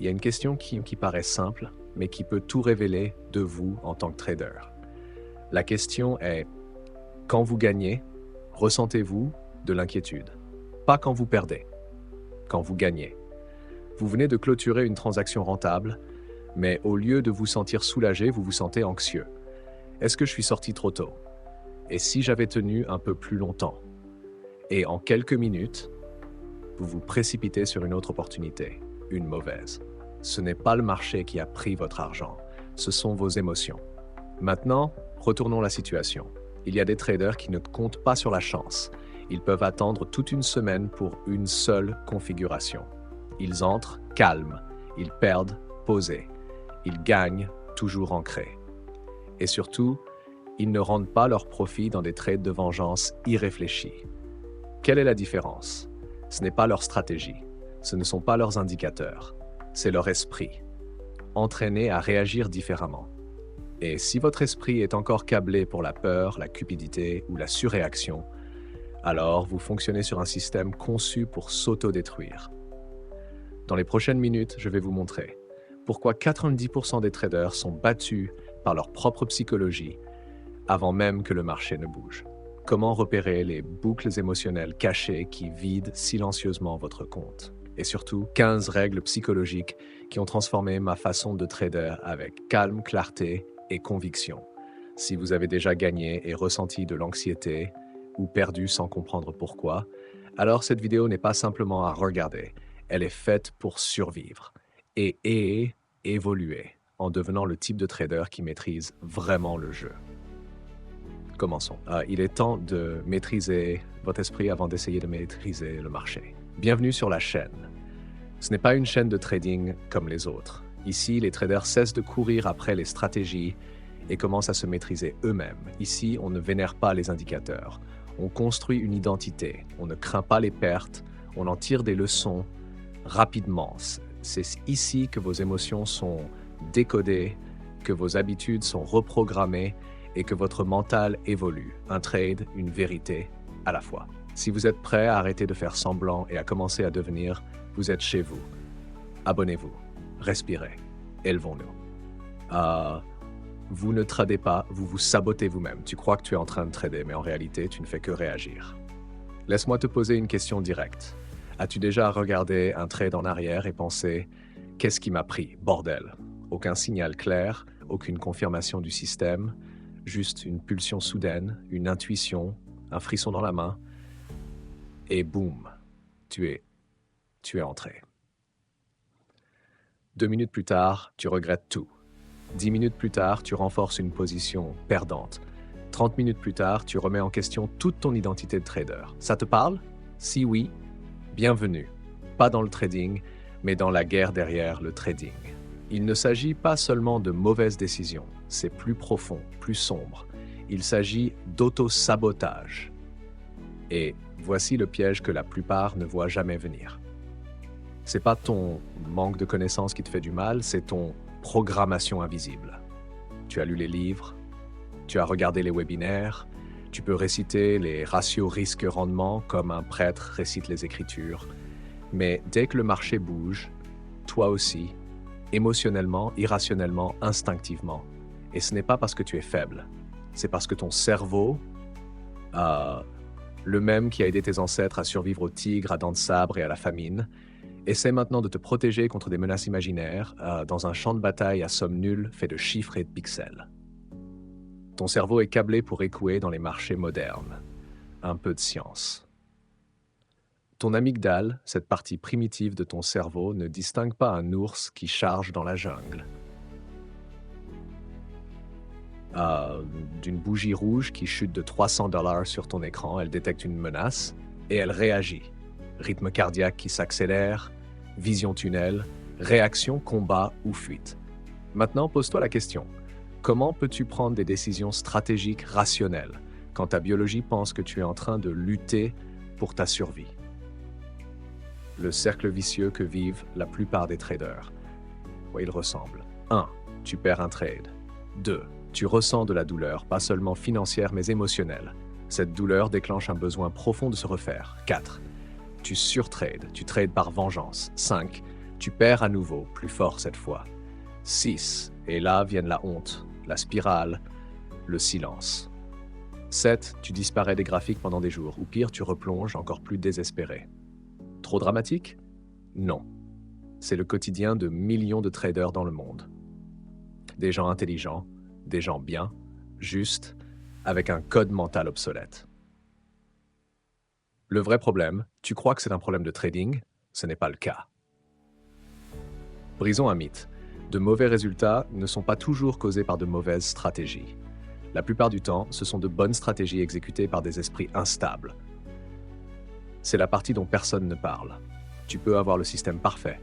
Il y a une question qui paraît simple, mais qui peut tout révéler de vous en tant que trader. La question est, quand vous gagnez, ressentez-vous de l'inquiétude? Pas quand vous perdez, quand vous gagnez. Vous venez de clôturer une transaction rentable, mais au lieu de vous sentir soulagé, vous vous sentez anxieux. Est-ce que je suis sorti trop tôt? Et si j'avais tenu un peu plus longtemps? Et en quelques minutes, vous vous précipitez sur une autre opportunité, une mauvaise. Ce n'est pas le marché qui a pris votre argent, ce sont vos émotions. Maintenant, retournons la situation. Il y a des traders qui ne comptent pas sur la chance. Ils peuvent attendre toute une semaine pour une seule configuration. Ils entrent calmes, ils perdent posés, ils gagnent toujours ancrés. Et surtout, ils ne rendent pas leur profit dans des trades de vengeance irréfléchis. Quelle est la différence? Ce n'est pas leur stratégie, ce ne sont pas leurs indicateurs, c'est leur esprit, entraîné à réagir différemment. Et si votre esprit est encore câblé pour la peur, la cupidité ou la surréaction, alors vous fonctionnez sur un système conçu pour s'auto-détruire. Dans les prochaines minutes, je vais vous montrer pourquoi 90% des traders sont battus par leur propre psychologie avant même que le marché ne bouge. Comment repérer les boucles émotionnelles cachées qui vident silencieusement votre compte. Et surtout, 15 règles psychologiques qui ont transformé ma façon de trader avec calme, clarté et conviction. Si vous avez déjà gagné et ressenti de l'anxiété ou perdu sans comprendre pourquoi, alors cette vidéo n'est pas simplement à regarder, elle est faite pour survivre et évoluer en devenant le type de trader qui maîtrise vraiment le jeu. Commençons. Il est temps de maîtriser votre esprit avant d'essayer de maîtriser le marché. Bienvenue sur la chaîne. Ce n'est pas une chaîne de trading comme les autres. Ici, les traders cessent de courir après les stratégies et commencent à se maîtriser eux-mêmes. Ici, on ne vénère pas les indicateurs. On construit une identité. On ne craint pas les pertes. On en tire des leçons rapidement. C'est ici que vos émotions sont décodées, que vos habitudes sont reprogrammées et que votre mental évolue, un trade, une vérité à la fois. Si vous êtes prêt à arrêter de faire semblant et à commencer à devenir, vous êtes chez vous. Abonnez-vous, respirez, élevons-nous. Vous ne tradez pas, vous vous sabotez vous-même. Tu crois que tu es en train de trader, mais en réalité, tu ne fais que réagir. Laisse-moi te poser une question directe. As-tu déjà regardé un trade en arrière et pensé « Qu'est-ce qui m'a pris, bordel ?» Aucun signal clair, aucune confirmation du système, juste une pulsion soudaine, une intuition, un frisson dans la main, et boum, tu es entré. 2 minutes plus tard, tu regrettes tout. 10 minutes plus tard, tu renforces une position perdante. 30 minutes plus tard, tu remets en question toute ton identité de trader. Ça te parle? Si oui, bienvenue. Pas dans le trading, mais dans la guerre derrière le trading. Il ne s'agit pas seulement de mauvaises décisions, c'est plus profond, plus sombre. Il s'agit d'auto-sabotage. Et voici le piège que la plupart ne voient jamais venir. C'est pas ton manque de connaissances qui te fait du mal, c'est ton programmation invisible. Tu as lu les livres, tu as regardé les webinaires, tu peux réciter les ratios risque-rendement comme un prêtre récite les Écritures. Mais dès que le marché bouge, toi aussi, émotionnellement, irrationnellement, instinctivement. Et ce n'est pas parce que tu es faible, c'est parce que ton cerveau, le même qui a aidé tes ancêtres à survivre aux tigres, à dents de sabre et à la famine, essaie maintenant de te protéger contre des menaces imaginaires dans un champ de bataille à somme nulle fait de chiffres et de pixels. Ton cerveau est câblé pour écouer dans les marchés modernes. Un peu de science. Ton amygdale, cette partie primitive de ton cerveau, ne distingue pas un ours qui charge dans la jungle. D'une bougie rouge qui chute de $300 sur ton écran, elle détecte une menace et elle réagit. Rythme cardiaque qui s'accélère, vision tunnel, réaction, combat ou fuite. Maintenant, pose-toi la question. Comment peux-tu prendre des décisions stratégiques rationnelles quand ta biologie pense que tu es en train de lutter pour ta survie? Le cercle vicieux que vivent la plupart des traders. Ouais, il ressemble. 1. Tu perds un trade. 2. Tu ressens de la douleur, pas seulement financière mais émotionnelle. Cette douleur déclenche un besoin profond de se refaire. 4. Tu surtrades, tu trades par vengeance. 5. Tu perds à nouveau, plus fort cette fois. 6. Et là viennent la honte, la spirale, le silence. 7. Tu disparais des graphiques pendant des jours, ou pire, tu replonges encore plus désespéré. Trop dramatique? Non. C'est le quotidien de millions de traders dans le monde. Des gens intelligents, des gens bien, justes, avec un code mental obsolète. Le vrai problème, tu crois que c'est un problème de trading, ce n'est pas le cas. Brisons un mythe. De mauvais résultats ne sont pas toujours causés par de mauvaises stratégies. La plupart du temps, ce sont de bonnes stratégies exécutées par des esprits instables. C'est la partie dont personne ne parle. Tu peux avoir le système parfait.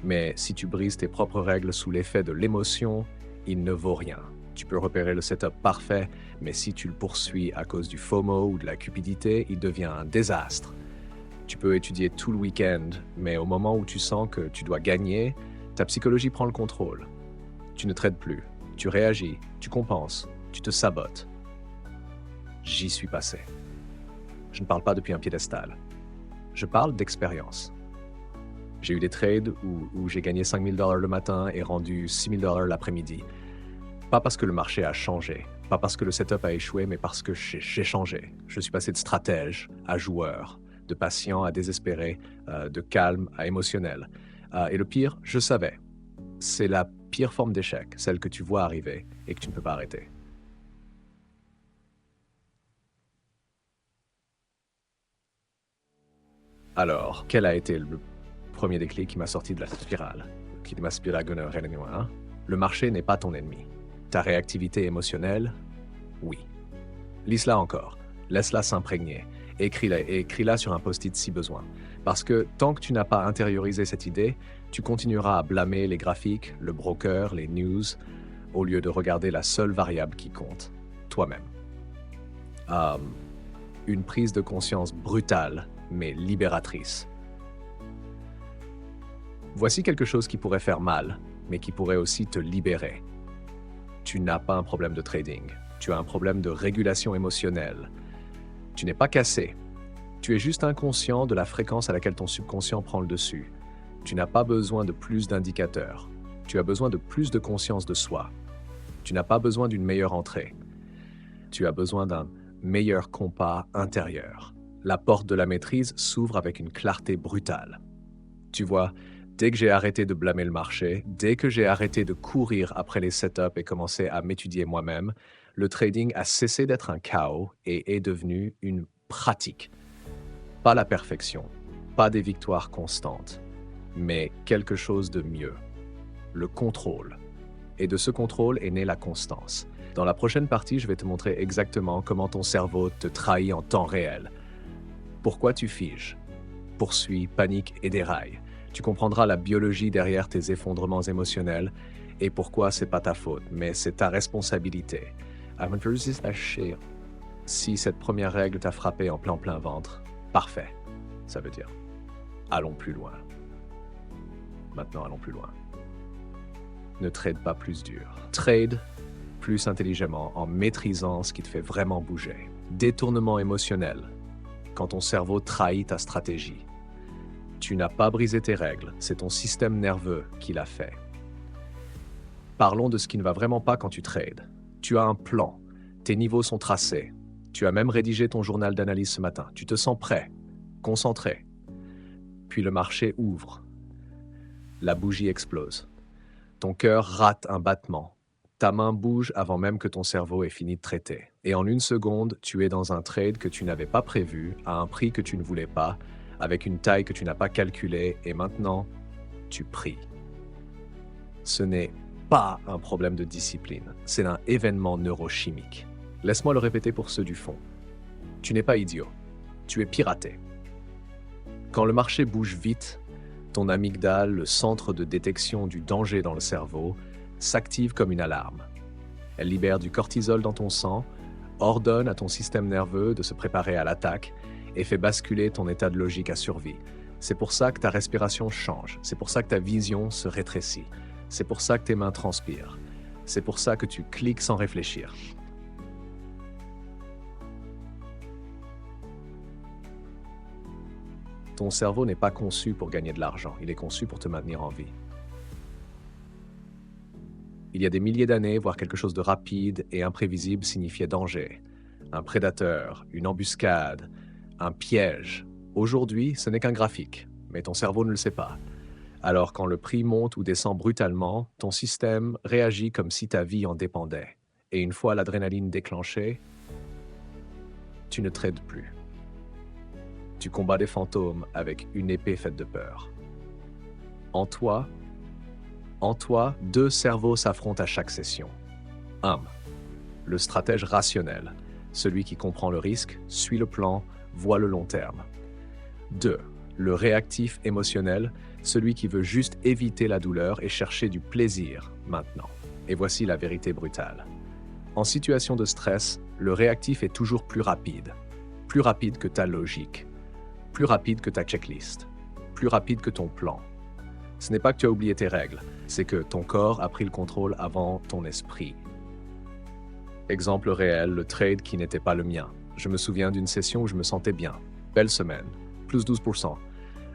Mais si tu brises tes propres règles sous l'effet de l'émotion, il ne vaut rien. Tu peux repérer le setup parfait, mais si tu le poursuis à cause du FOMO ou de la cupidité, il devient un désastre. Tu peux étudier tout le week-end, mais au moment où tu sens que tu dois gagner, ta psychologie prend le contrôle. Tu ne trades plus, tu réagis, tu compenses, tu te sabotes. J'y suis passé. Je ne parle pas depuis un piédestal. Je parle d'expérience. J'ai eu des trades où j'ai gagné 5 000 $ le matin et rendu 6 000 $ l'après-midi. Pas parce que le marché a changé, pas parce que le setup a échoué, mais parce que j'ai changé. Je suis passé de stratège à joueur, de patient à désespéré, de calme à émotionnel. Et le pire, je savais. C'est la pire forme d'échec, celle que tu vois arriver et que tu ne peux pas arrêter. Alors, quel a été le premier déclic qui m'a sorti de la spirale? Qui m'a spirale hein? Le marché n'est pas ton ennemi. Ta réactivité émotionnelle, oui. Lis-la encore, laisse-la s'imprégner, écris-la et écris-la sur un post-it si besoin. Parce que tant que tu n'as pas intériorisé cette idée, tu continueras à blâmer les graphiques, le broker, les news, au lieu de regarder la seule variable qui compte, toi-même. Une prise de conscience brutale, mais libératrice. Voici quelque chose qui pourrait faire mal, mais qui pourrait aussi te libérer. Tu n'as pas un problème de trading, tu as un problème de régulation émotionnelle. Tu n'es pas cassé, tu es juste inconscient de la fréquence à laquelle ton subconscient prend le dessus. Tu n'as pas besoin de plus d'indicateurs, tu as besoin de plus de conscience de soi. Tu n'as pas besoin d'une meilleure entrée, tu as besoin d'un meilleur compas intérieur. La porte de la maîtrise s'ouvre avec une clarté brutale. Tu vois, dès que j'ai arrêté de blâmer le marché, dès que j'ai arrêté de courir après les setups et commencé à m'étudier moi-même, le trading a cessé d'être un chaos et est devenu une pratique. Pas la perfection, pas des victoires constantes, mais quelque chose de mieux. Le contrôle. Et de ce contrôle est née la constance. Dans la prochaine partie, je vais te montrer exactement comment ton cerveau te trahit en temps réel. Pourquoi tu figes, poursuis, paniques et dérailles. Tu comprendras la biologie derrière tes effondrements émotionnels et pourquoi c'est pas ta faute, mais c'est ta responsabilité. Si cette première règle t'a frappé en plein ventre, parfait. Ça veut dire, allons plus loin. Maintenant, allons plus loin. Ne trade pas plus dur. Trade plus intelligemment en maîtrisant ce qui te fait vraiment bouger. Détournement émotionnel, quand ton cerveau trahit ta stratégie. Tu n'as pas brisé tes règles, c'est ton système nerveux qui l'a fait. Parlons de ce qui ne va vraiment pas quand tu trades. Tu as un plan, tes niveaux sont tracés. Tu as même rédigé ton journal d'analyse ce matin. Tu te sens prêt, concentré. Puis le marché ouvre. La bougie explose. Ton cœur rate un battement. Ta main bouge avant même que ton cerveau ait fini de traiter. Et en une seconde, tu es dans un trade que tu n'avais pas prévu, à un prix que tu ne voulais pas, avec une taille que tu n'as pas calculée, et maintenant, tu pries. Ce n'est pas un problème de discipline, c'est un événement neurochimique. Laisse-moi le répéter pour ceux du fond. Tu n'es pas idiot, tu es piraté. Quand le marché bouge vite, ton amygdale, le centre de détection du danger dans le cerveau, s'active comme une alarme. Elle libère du cortisol dans ton sang, ordonne à ton système nerveux de se préparer à l'attaque et fait basculer ton état de logique à survie. C'est pour ça que ta respiration change, c'est pour ça que ta vision se rétrécit, c'est pour ça que tes mains transpirent, c'est pour ça que tu cliques sans réfléchir. Ton cerveau n'est pas conçu pour gagner de l'argent, il est conçu pour te maintenir en vie. Il y a des milliers d'années, voir quelque chose de rapide et imprévisible signifiait danger. Un prédateur, une embuscade, un piège. Aujourd'hui, ce n'est qu'un graphique, mais ton cerveau ne le sait pas. Alors quand le prix monte ou descend brutalement, ton système réagit comme si ta vie en dépendait. Et une fois l'adrénaline déclenchée, tu ne trades plus. Tu combats des fantômes avec une épée faite de peur. En toi, deux cerveaux s'affrontent à chaque session. 1. Le stratège rationnel, celui qui comprend le risque, suit le plan, voit le long terme. 2. Le réactif émotionnel, celui qui veut juste éviter la douleur et chercher du plaisir maintenant. Et voici la vérité brutale. En situation de stress, le réactif est toujours plus rapide que ta logique, plus rapide que ta checklist, plus rapide que ton plan. Ce n'est pas que tu as oublié tes règles, c'est que ton corps a pris le contrôle avant ton esprit. Exemple réel, le trade qui n'était pas le mien. Je me souviens d'une session où je me sentais bien. Belle semaine, plus 12%.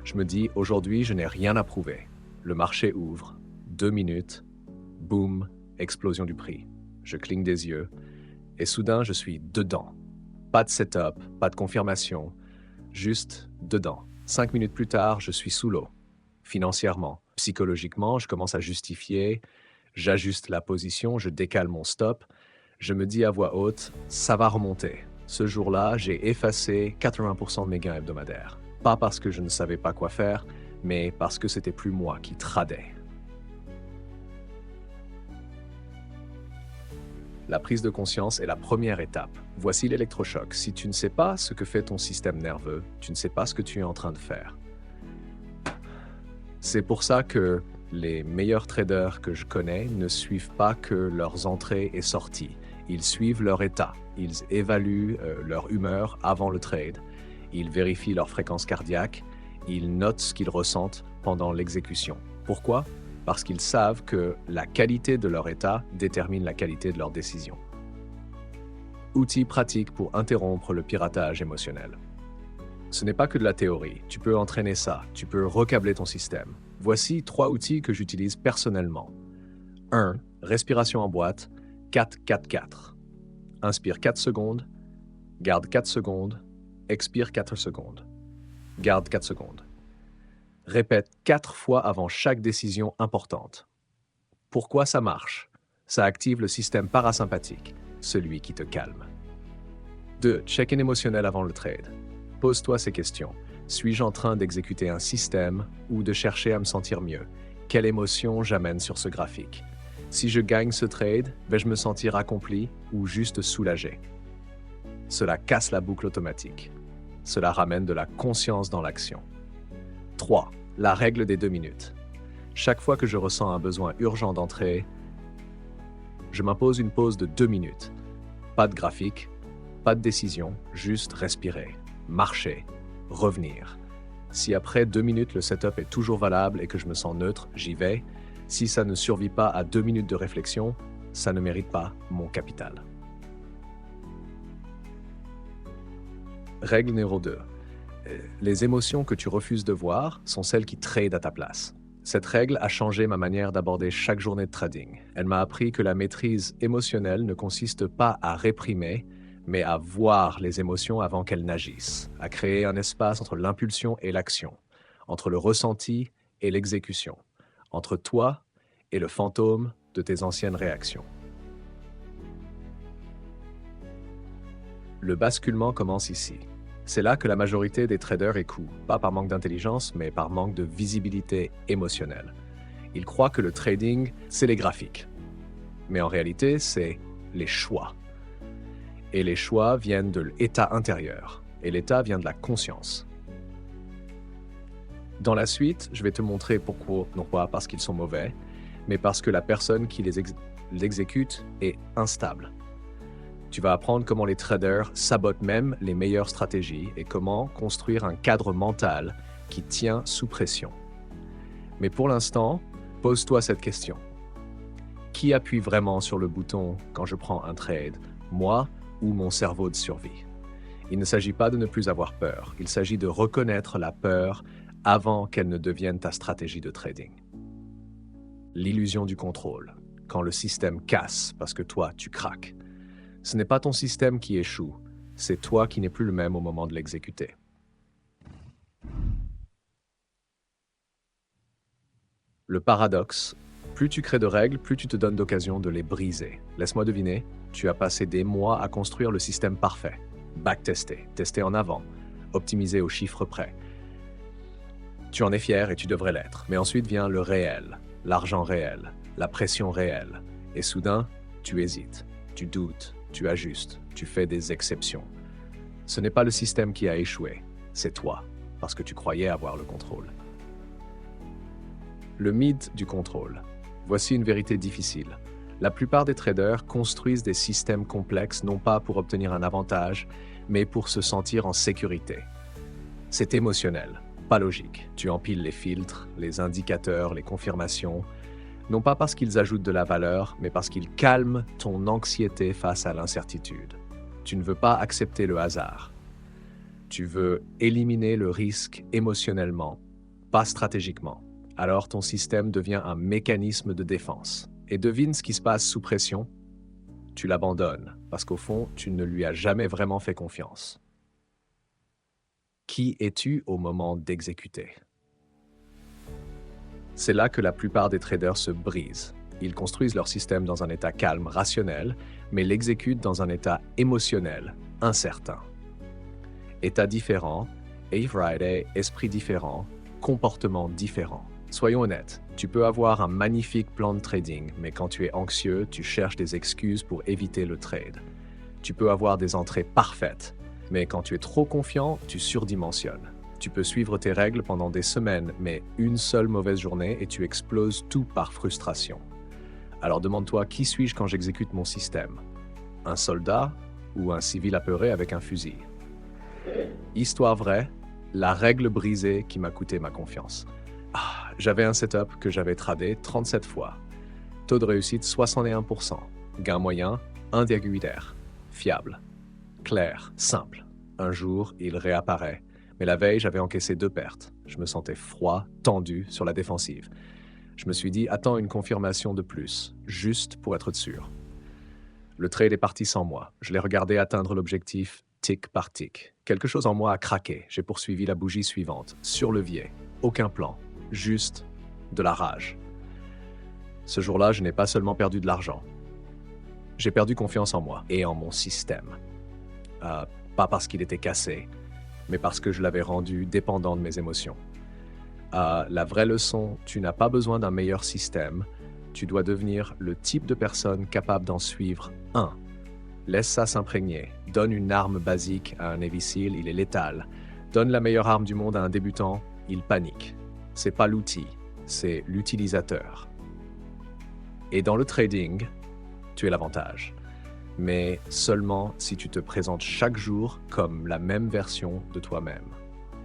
Je me dis, aujourd'hui, je n'ai rien à prouver. Le marché ouvre, 2 minutes, boum, explosion du prix. Je cligne des yeux, et soudain, je suis dedans. Pas de setup, pas de confirmation, juste dedans. 5 minutes plus tard, je suis sous l'eau. Financièrement, psychologiquement, je commence à justifier, j'ajuste la position, je décale mon stop, je me dis à voix haute, ça va remonter. Ce jour-là, j'ai effacé 80% de mes gains hebdomadaires. Pas parce que je ne savais pas quoi faire, mais parce que c'était plus moi qui tradais. La prise de conscience est la première étape. Voici l'électrochoc. Si tu ne sais pas ce que fait ton système nerveux, tu ne sais pas ce que tu es en train de faire. C'est pour ça que les meilleurs traders que je connais ne suivent pas que leurs entrées et sorties. Ils suivent leur état. Ils évaluent leur humeur avant le trade. Ils vérifient leur fréquence cardiaque. Ils notent ce qu'ils ressentent pendant l'exécution. Pourquoi ? Parce qu'ils savent que la qualité de leur état détermine la qualité de leur décision. Outils pratiques pour interrompre le piratage émotionnel. Ce n'est pas que de la théorie, tu peux entraîner ça, tu peux recabler ton système. Voici 3 outils que j'utilise personnellement. 1. Respiration en boîte, 4-4-4. Inspire 4 secondes, garde 4 secondes, expire 4 secondes. Garde 4 secondes. Répète 4 fois avant chaque décision importante. Pourquoi ça marche? Ça active le système parasympathique, celui qui te calme. 2. Check-in émotionnel avant le trade. Pose-toi ces questions. Suis-je en train d'exécuter un système ou de chercher à me sentir mieux? Quelle émotion j'amène sur ce graphique? Si je gagne ce trade, vais-je me sentir accompli ou juste soulagé? Cela casse la boucle automatique. Cela ramène de la conscience dans l'action. 3. La règle des 2 minutes. Chaque fois que je ressens un besoin urgent d'entrer, je m'impose une pause de 2 minutes. Pas de graphique, pas de décision, juste respirer, marcher, revenir. Si après 2 minutes le setup est toujours valable et que je me sens neutre, j'y vais. Si ça ne survit pas à 2 minutes de réflexion, ça ne mérite pas mon capital. Règle numéro 2. Les émotions que tu refuses de voir sont celles qui tradent à ta place. Cette règle a changé ma manière d'aborder chaque journée de trading. Elle m'a appris que la maîtrise émotionnelle ne consiste pas à réprimer, mais à voir les émotions avant qu'elles n'agissent, à créer un espace entre l'impulsion et l'action, entre le ressenti et l'exécution, entre toi et le fantôme de tes anciennes réactions. Le basculement commence ici. C'est là que la majorité des traders échouent, pas par manque d'intelligence, mais par manque de visibilité émotionnelle. Ils croient que le trading, c'est les graphiques. Mais en réalité, c'est les choix. Et les choix viennent de l'état intérieur, et l'état vient de la conscience. Dans la suite, je vais te montrer pourquoi, non pas parce qu'ils sont mauvais, mais parce que la personne qui les exécute est instable. Tu vas apprendre comment les traders sabotent même les meilleures stratégies et comment construire un cadre mental qui tient sous pression. Mais pour l'instant, pose-toi cette question. Qui appuie vraiment sur le bouton quand je prends un trade, moi ou mon cerveau de survie? Il ne s'agit pas de ne plus avoir peur, il s'agit de reconnaître la peur avant qu'elle ne devienne ta stratégie de trading. L'illusion du contrôle, quand le système casse parce que toi, tu craques. Ce n'est pas ton système qui échoue, c'est toi qui n'es plus le même au moment de l'exécuter. Le paradoxe, plus tu crées de règles, plus tu te donnes d'occasion de les briser. Laisse-moi deviner, tu as passé des mois à construire le système parfait, backtester, tester en avant, optimiser au chiffre près. Tu en es fier et tu devrais l'être, mais ensuite vient le réel, l'argent réel, la pression réelle, et soudain, tu hésites, tu doutes, tu ajustes, tu fais des exceptions. Ce n'est pas le système qui a échoué, c'est toi, parce que tu croyais avoir le contrôle. Le mythe du contrôle. Voici une vérité difficile. La plupart des traders construisent des systèmes complexes non pas pour obtenir un avantage, mais pour se sentir en sécurité. C'est émotionnel, pas logique. Tu empiles les filtres, les indicateurs, les confirmations, non pas parce qu'ils ajoutent de la valeur, mais parce qu'ils calment ton anxiété face à l'incertitude. Tu ne veux pas accepter le hasard. Tu veux éliminer le risque émotionnellement, pas stratégiquement. Alors ton système devient un mécanisme de défense. Et devine ce qui se passe sous pression? Tu l'abandonnes, parce qu'au fond, tu ne lui as jamais vraiment fait confiance. Qui es-tu au moment d'exécuter? C'est là que la plupart des traders se brisent. Ils construisent leur système dans un état calme, rationnel, mais l'exécutent dans un état émotionnel, incertain. État différent, A-Friday, esprit différent, comportement différent. Soyons honnêtes, tu peux avoir un magnifique plan de trading, mais quand tu es anxieux, tu cherches des excuses pour éviter le trade. Tu peux avoir des entrées parfaites, mais quand tu es trop confiant, tu surdimensionnes. Tu peux suivre tes règles pendant des semaines, mais une seule mauvaise journée et tu exploses tout par frustration. Alors demande-toi, qui suis-je quand j'exécute mon système? Un soldat ou un civil apeuré avec un fusil? Histoire vraie, la règle brisée qui m'a coûté ma confiance. J'avais un setup que j'avais tradé 37 fois. Taux de réussite 61%. Gain moyen 1,8 R. Fiable. Clair. Simple. Un jour, il réapparaît. Mais la veille, j'avais encaissé 2 pertes. Je me sentais froid, tendu, sur la défensive. Je me suis dit, attends une confirmation de plus, juste pour être sûr. Le trade est parti sans moi. Je l'ai regardé atteindre l'objectif tic par tic. Quelque chose en moi a craqué. J'ai poursuivi la bougie suivante. Sur levier. Aucun plan. Juste de la rage. Ce jour-là, je n'ai pas seulement perdu de l'argent. J'ai perdu confiance en moi et en mon système. Pas parce qu'il était cassé, mais parce que je l'avais rendu dépendant de mes émotions. La vraie leçon, tu n'as pas besoin d'un meilleur système. Tu dois devenir le type de personne capable d'en suivre un. Laisse ça s'imprégner. Donne une arme basique à un Navy SEAL, il est létal. Donne la meilleure arme du monde à un débutant, il panique. C'est pas l'outil, c'est l'utilisateur. Et dans le trading, tu es l'avantage. Mais seulement si tu te présentes chaque jour comme la même version de toi-même.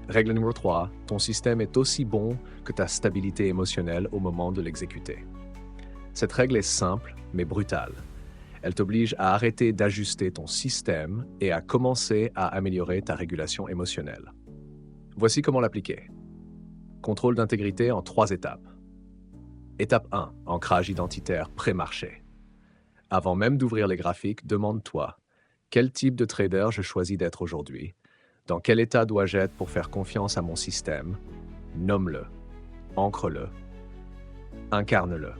Règle numéro 3, ton système est aussi bon que ta stabilité émotionnelle au moment de l'exécuter. Cette règle est simple, mais brutale. Elle t'oblige à arrêter d'ajuster ton système et à commencer à améliorer ta régulation émotionnelle. Voici comment l'appliquer. Contrôle d'intégrité en 3 étapes. Étape 1, ancrage identitaire pré-marché. Avant même d'ouvrir les graphiques, demande-toi, quel type de trader je choisis d'être aujourd'hui? Dans quel état dois-je être pour faire confiance à mon système? Nomme-le, ancre-le, incarne-le.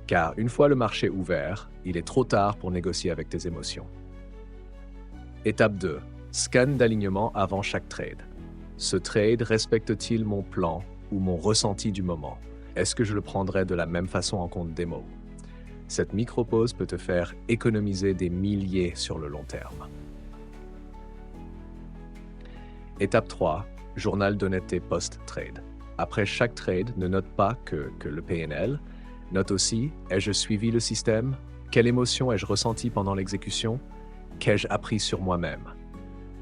Car une fois le marché ouvert, il est trop tard pour négocier avec tes émotions. Étape 2, scan d'alignement avant chaque trade. Ce trade respecte-t-il mon plan ou mon ressenti du moment? Est-ce que je le prendrai de la même façon en compte démo? Cette micro-pause peut te faire économiser des milliers sur le long terme. Étape 3, journal d'honnêteté post-trade. Après chaque trade, ne note pas que le PNL, note aussi, ai-je suivi le système? Quelle émotion ai-je ressentie pendant l'exécution? Qu'ai-je appris sur moi-même?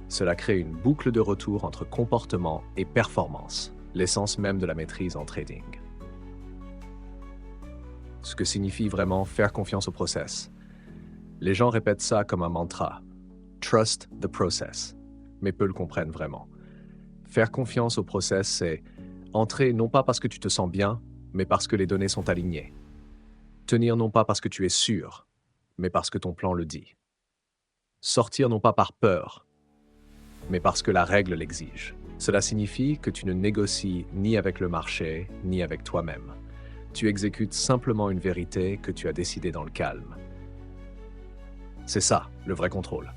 Cela crée une boucle de retour entre comportement et performance, l'essence même de la maîtrise en trading. Ce que signifie vraiment faire confiance au process. Les gens répètent ça comme un mantra. Trust the process. mais peu le comprennent vraiment. Faire confiance au process, c'est entrer non pas parce que tu te sens bien, mais parce que les données sont alignées. Tenir non pas parce que tu es sûr, mais parce que ton plan le dit. Sortir non pas par peur, mais parce que la règle l'exige. Cela signifie que tu ne négocies ni avec le marché, ni avec toi-même. Tu exécutes simplement une vérité que tu as décidée dans le calme. C'est ça, le vrai contrôle.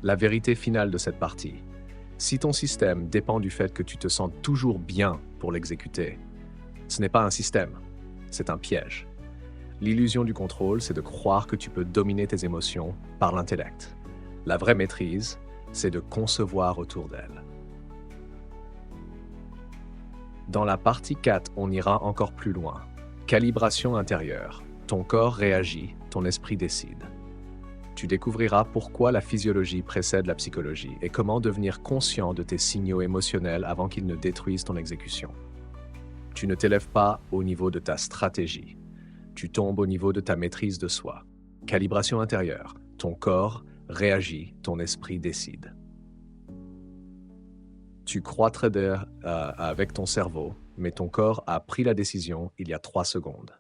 La vérité finale de cette partie. Si ton système dépend du fait que tu te sens toujours bien pour l'exécuter, ce n'est pas un système, c'est un piège. L'illusion du contrôle, c'est de croire que tu peux dominer tes émotions par l'intellect. La vraie maîtrise, c'est de concevoir autour d'elle. Dans la partie 4, on ira encore plus loin. Calibration intérieure. Ton corps réagit, ton esprit décide. Tu découvriras pourquoi la physiologie précède la psychologie et comment devenir conscient de tes signaux émotionnels avant qu'ils ne détruisent ton exécution. Tu ne t'élèves pas au niveau de ta stratégie. Tu tombes au niveau de ta maîtrise de soi. Calibration intérieure. Ton corps réagit, ton esprit décide. Tu crois trader avec ton cerveau, mais ton corps a pris la décision il y a 3 secondes.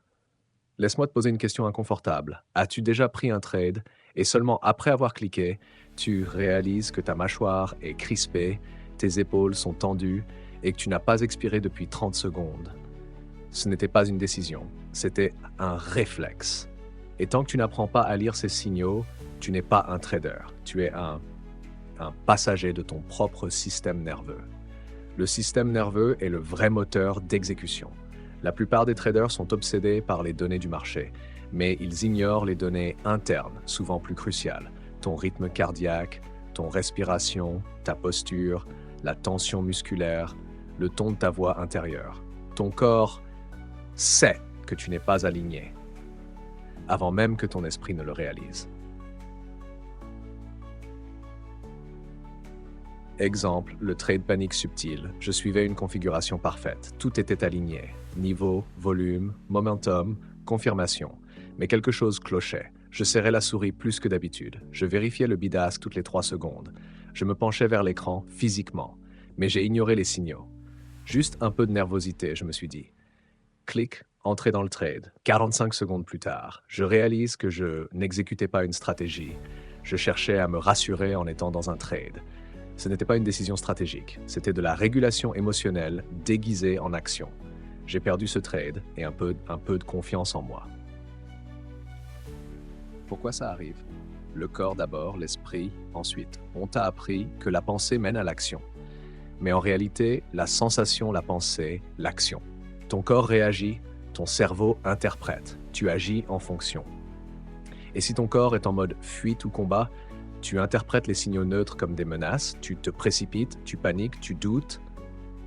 Laisse-moi te poser une question inconfortable. As-tu déjà pris un trade et seulement après avoir cliqué, tu réalises que ta mâchoire est crispée, tes épaules sont tendues et que tu n'as pas expiré depuis 30 secondes? Ce n'était pas une décision, c'était un réflexe. Et tant que tu n'apprends pas à lire ces signaux, tu n'es pas un trader, tu es un passager de ton propre système nerveux. Le système nerveux est le vrai moteur d'exécution. La plupart des traders sont obsédés par les données du marché, mais ils ignorent les données internes, souvent plus cruciales. Ton rythme cardiaque, ton respiration, ta posture, la tension musculaire, le ton de ta voix intérieure. Ton corps sait que tu n'es pas aligné, avant même que ton esprit ne le réalise. Exemple, le trade panique subtil. Je suivais une configuration parfaite. Tout était aligné. Niveau, volume, momentum, confirmation. Mais quelque chose clochait. Je serrais la souris plus que d'habitude. Je vérifiais le bid-ask toutes les 3 secondes. Je me penchais vers l'écran physiquement. Mais j'ai ignoré les signaux. Juste un peu de nervosité, je me suis dit. Clic, entrer dans le trade. 45 secondes plus tard, je réalise que je n'exécutais pas une stratégie. Je cherchais à me rassurer en étant dans un trade. Ce n'était pas une décision stratégique, c'était de la régulation émotionnelle déguisée en action. J'ai perdu ce trade et un peu de confiance en moi. Pourquoi ça arrive? Le corps d'abord, l'esprit ensuite. On t'a appris que la pensée mène à l'action. Mais en réalité, la sensation, la pensée, l'action. Ton corps réagit, ton cerveau interprète. Tu agis en fonction. Et si ton corps est en mode fuite ou combat, tu interprètes les signaux neutres comme des menaces, tu te précipites, tu paniques, tu doutes,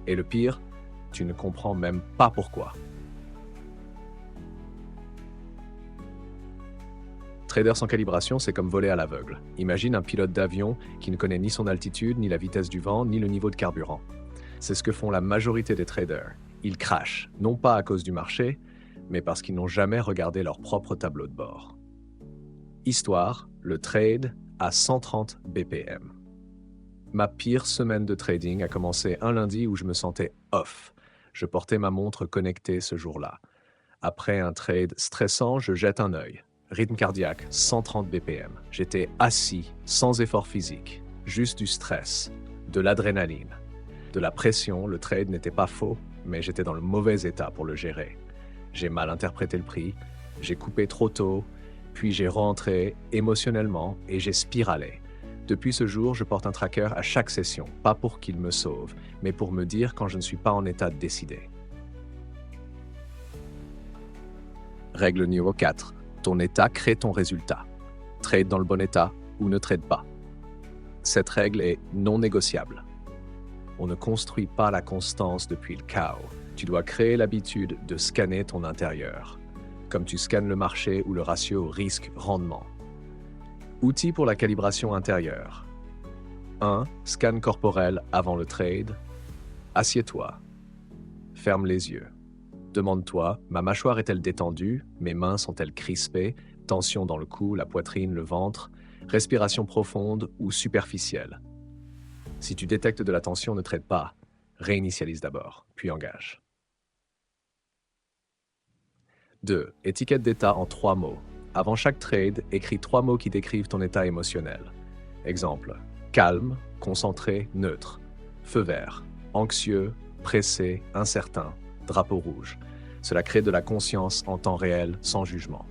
et le pire, tu ne comprends même pas pourquoi. Trader sans calibration, c'est comme voler à l'aveugle. Imagine un pilote d'avion qui ne connaît ni son altitude, ni la vitesse du vent, ni le niveau de carburant. C'est ce que font la majorité des traders. Ils crashent, non pas à cause du marché, mais parce qu'ils n'ont jamais regardé leur propre tableau de bord. Histoire, le trade à 130 BPM. Ma pire semaine de trading a commencé un lundi où je me sentais off. Je portais ma montre connectée ce jour-là. Après un trade stressant, je jette un œil. Rythme cardiaque, 130 BPM. J'étais assis, sans effort physique. Juste du stress, de l'adrénaline, de la pression. Le trade n'était pas faux, mais j'étais dans le mauvais état pour le gérer. J'ai mal interprété le prix, j'ai coupé trop tôt, puis j'ai rentré émotionnellement et j'ai spiralé. Depuis ce jour, je porte un tracker à chaque session, pas pour qu'il me sauve, mais pour me dire quand je ne suis pas en état de décider. Règle numéro 4. Ton état crée ton résultat. Trade dans le bon état ou ne trade pas. Cette règle est non négociable. On ne construit pas la constance depuis le chaos. Tu dois créer l'habitude de scanner ton intérieur, comme tu scannes le marché ou le ratio risque-rendement. Outils pour la calibration intérieure. 1. Scan corporel avant le trade. Assieds-toi. Ferme les yeux. Demande-toi, ma mâchoire est-elle détendue? Mes mains sont-elles crispées? Tension dans le cou, la poitrine, le ventre? respiration profonde ou superficielle. Si tu détectes de la tension, ne trade pas. Réinitialise d'abord, puis engage. 2. Étiquette d'état en 3 mots. Avant chaque trade, écris 3 mots qui décrivent ton état émotionnel. Exemple, calme, concentré, neutre. Feu vert, anxieux, pressé, incertain, drapeau rouge. Cela crée de la conscience en temps réel, sans jugement.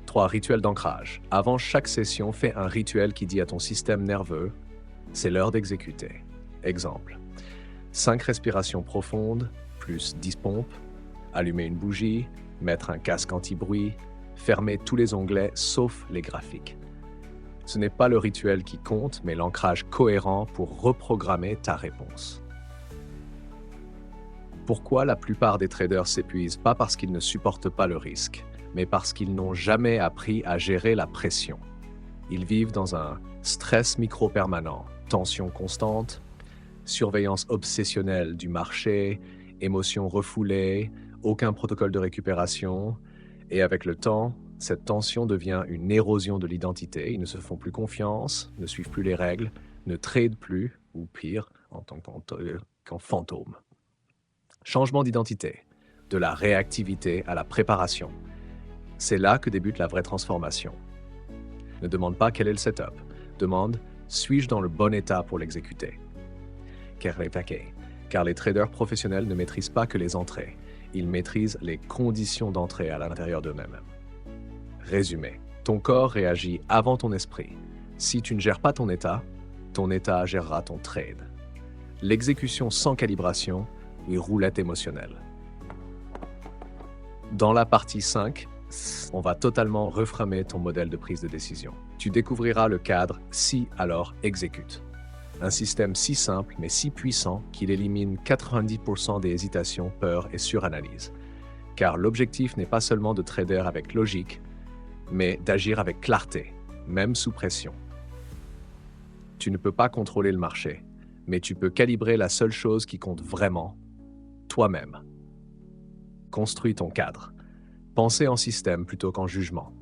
3. Rituel d'ancrage. Avant chaque session, fais un rituel qui dit à ton système nerveux « c'est l'heure d'exécuter ». Exemple, 5 respirations profondes, plus 10 pompes, allumer une bougie, mettre un casque anti-bruit, fermer tous les onglets sauf les graphiques. Ce n'est pas le rituel qui compte, mais l'ancrage cohérent pour reprogrammer ta réponse. Pourquoi la plupart des traders s'épuisent? Pas parce qu'ils ne supportent pas le risque, mais parce qu'ils n'ont jamais appris à gérer la pression. Ils vivent dans un stress micro-permanent, tension constante, surveillance obsessionnelle du marché, émotions refoulées, aucun protocole de récupération, et avec le temps, cette tension devient une érosion de l'identité. Ils ne se font plus confiance, ne suivent plus les règles, ne tradent plus, ou pire, en tant qu'en fantôme. Changement d'identité, de la réactivité à la préparation. C'est là que débute la vraie transformation. Ne demande pas quel est le setup, demande « suis-je dans le bon état pour l'exécuter ?» Car les traders professionnels ne maîtrisent pas que les entrées, ils maîtrisent les conditions d'entrée à l'intérieur d'eux-mêmes. Résumé, ton corps réagit avant ton esprit. Si tu ne gères pas ton état gérera ton trade. L'exécution sans calibration est roulette émotionnelle. Dans la partie 5, on va totalement reframer ton modèle de prise de décision. Tu découvriras le cadre « si, alors, exécute ». Un système si simple mais si puissant qu'il élimine 90% des hésitations, peurs et suranalyses. Car l'objectif n'est pas seulement de trader avec logique, mais d'agir avec clarté, même sous pression. Tu ne peux pas contrôler le marché, mais tu peux calibrer la seule chose qui compte vraiment, toi-même. Construis ton cadre. Pensez en système plutôt qu'en jugement.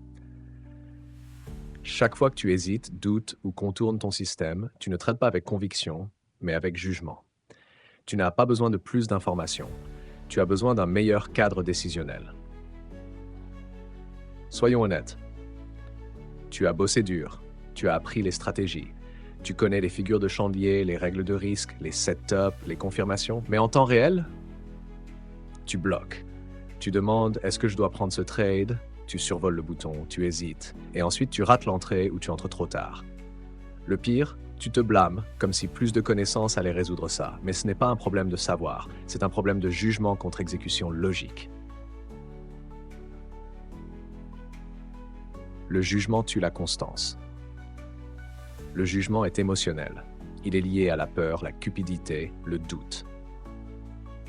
Chaque fois que tu hésites, doutes ou contournes ton système, tu ne traites pas avec conviction, mais avec jugement. Tu n'as pas besoin de plus d'informations. Tu as besoin d'un meilleur cadre décisionnel. Soyons honnêtes. Tu as bossé dur. Tu as appris les stratégies. Tu connais les figures de chandelier, les règles de risque, les setups, les confirmations. Mais en temps réel, tu bloques. Tu demandes « est-ce que je dois prendre ce trade ?» Tu survoles le bouton, tu hésites, et ensuite tu rates l'entrée ou tu entres trop tard. Le pire, tu te blâmes, comme si plus de connaissances allaient résoudre ça, mais ce n'est pas un problème de savoir, c'est un problème de jugement contre exécution logique. Le jugement tue la constance. Le jugement est émotionnel. Il est lié à la peur, la cupidité, le doute.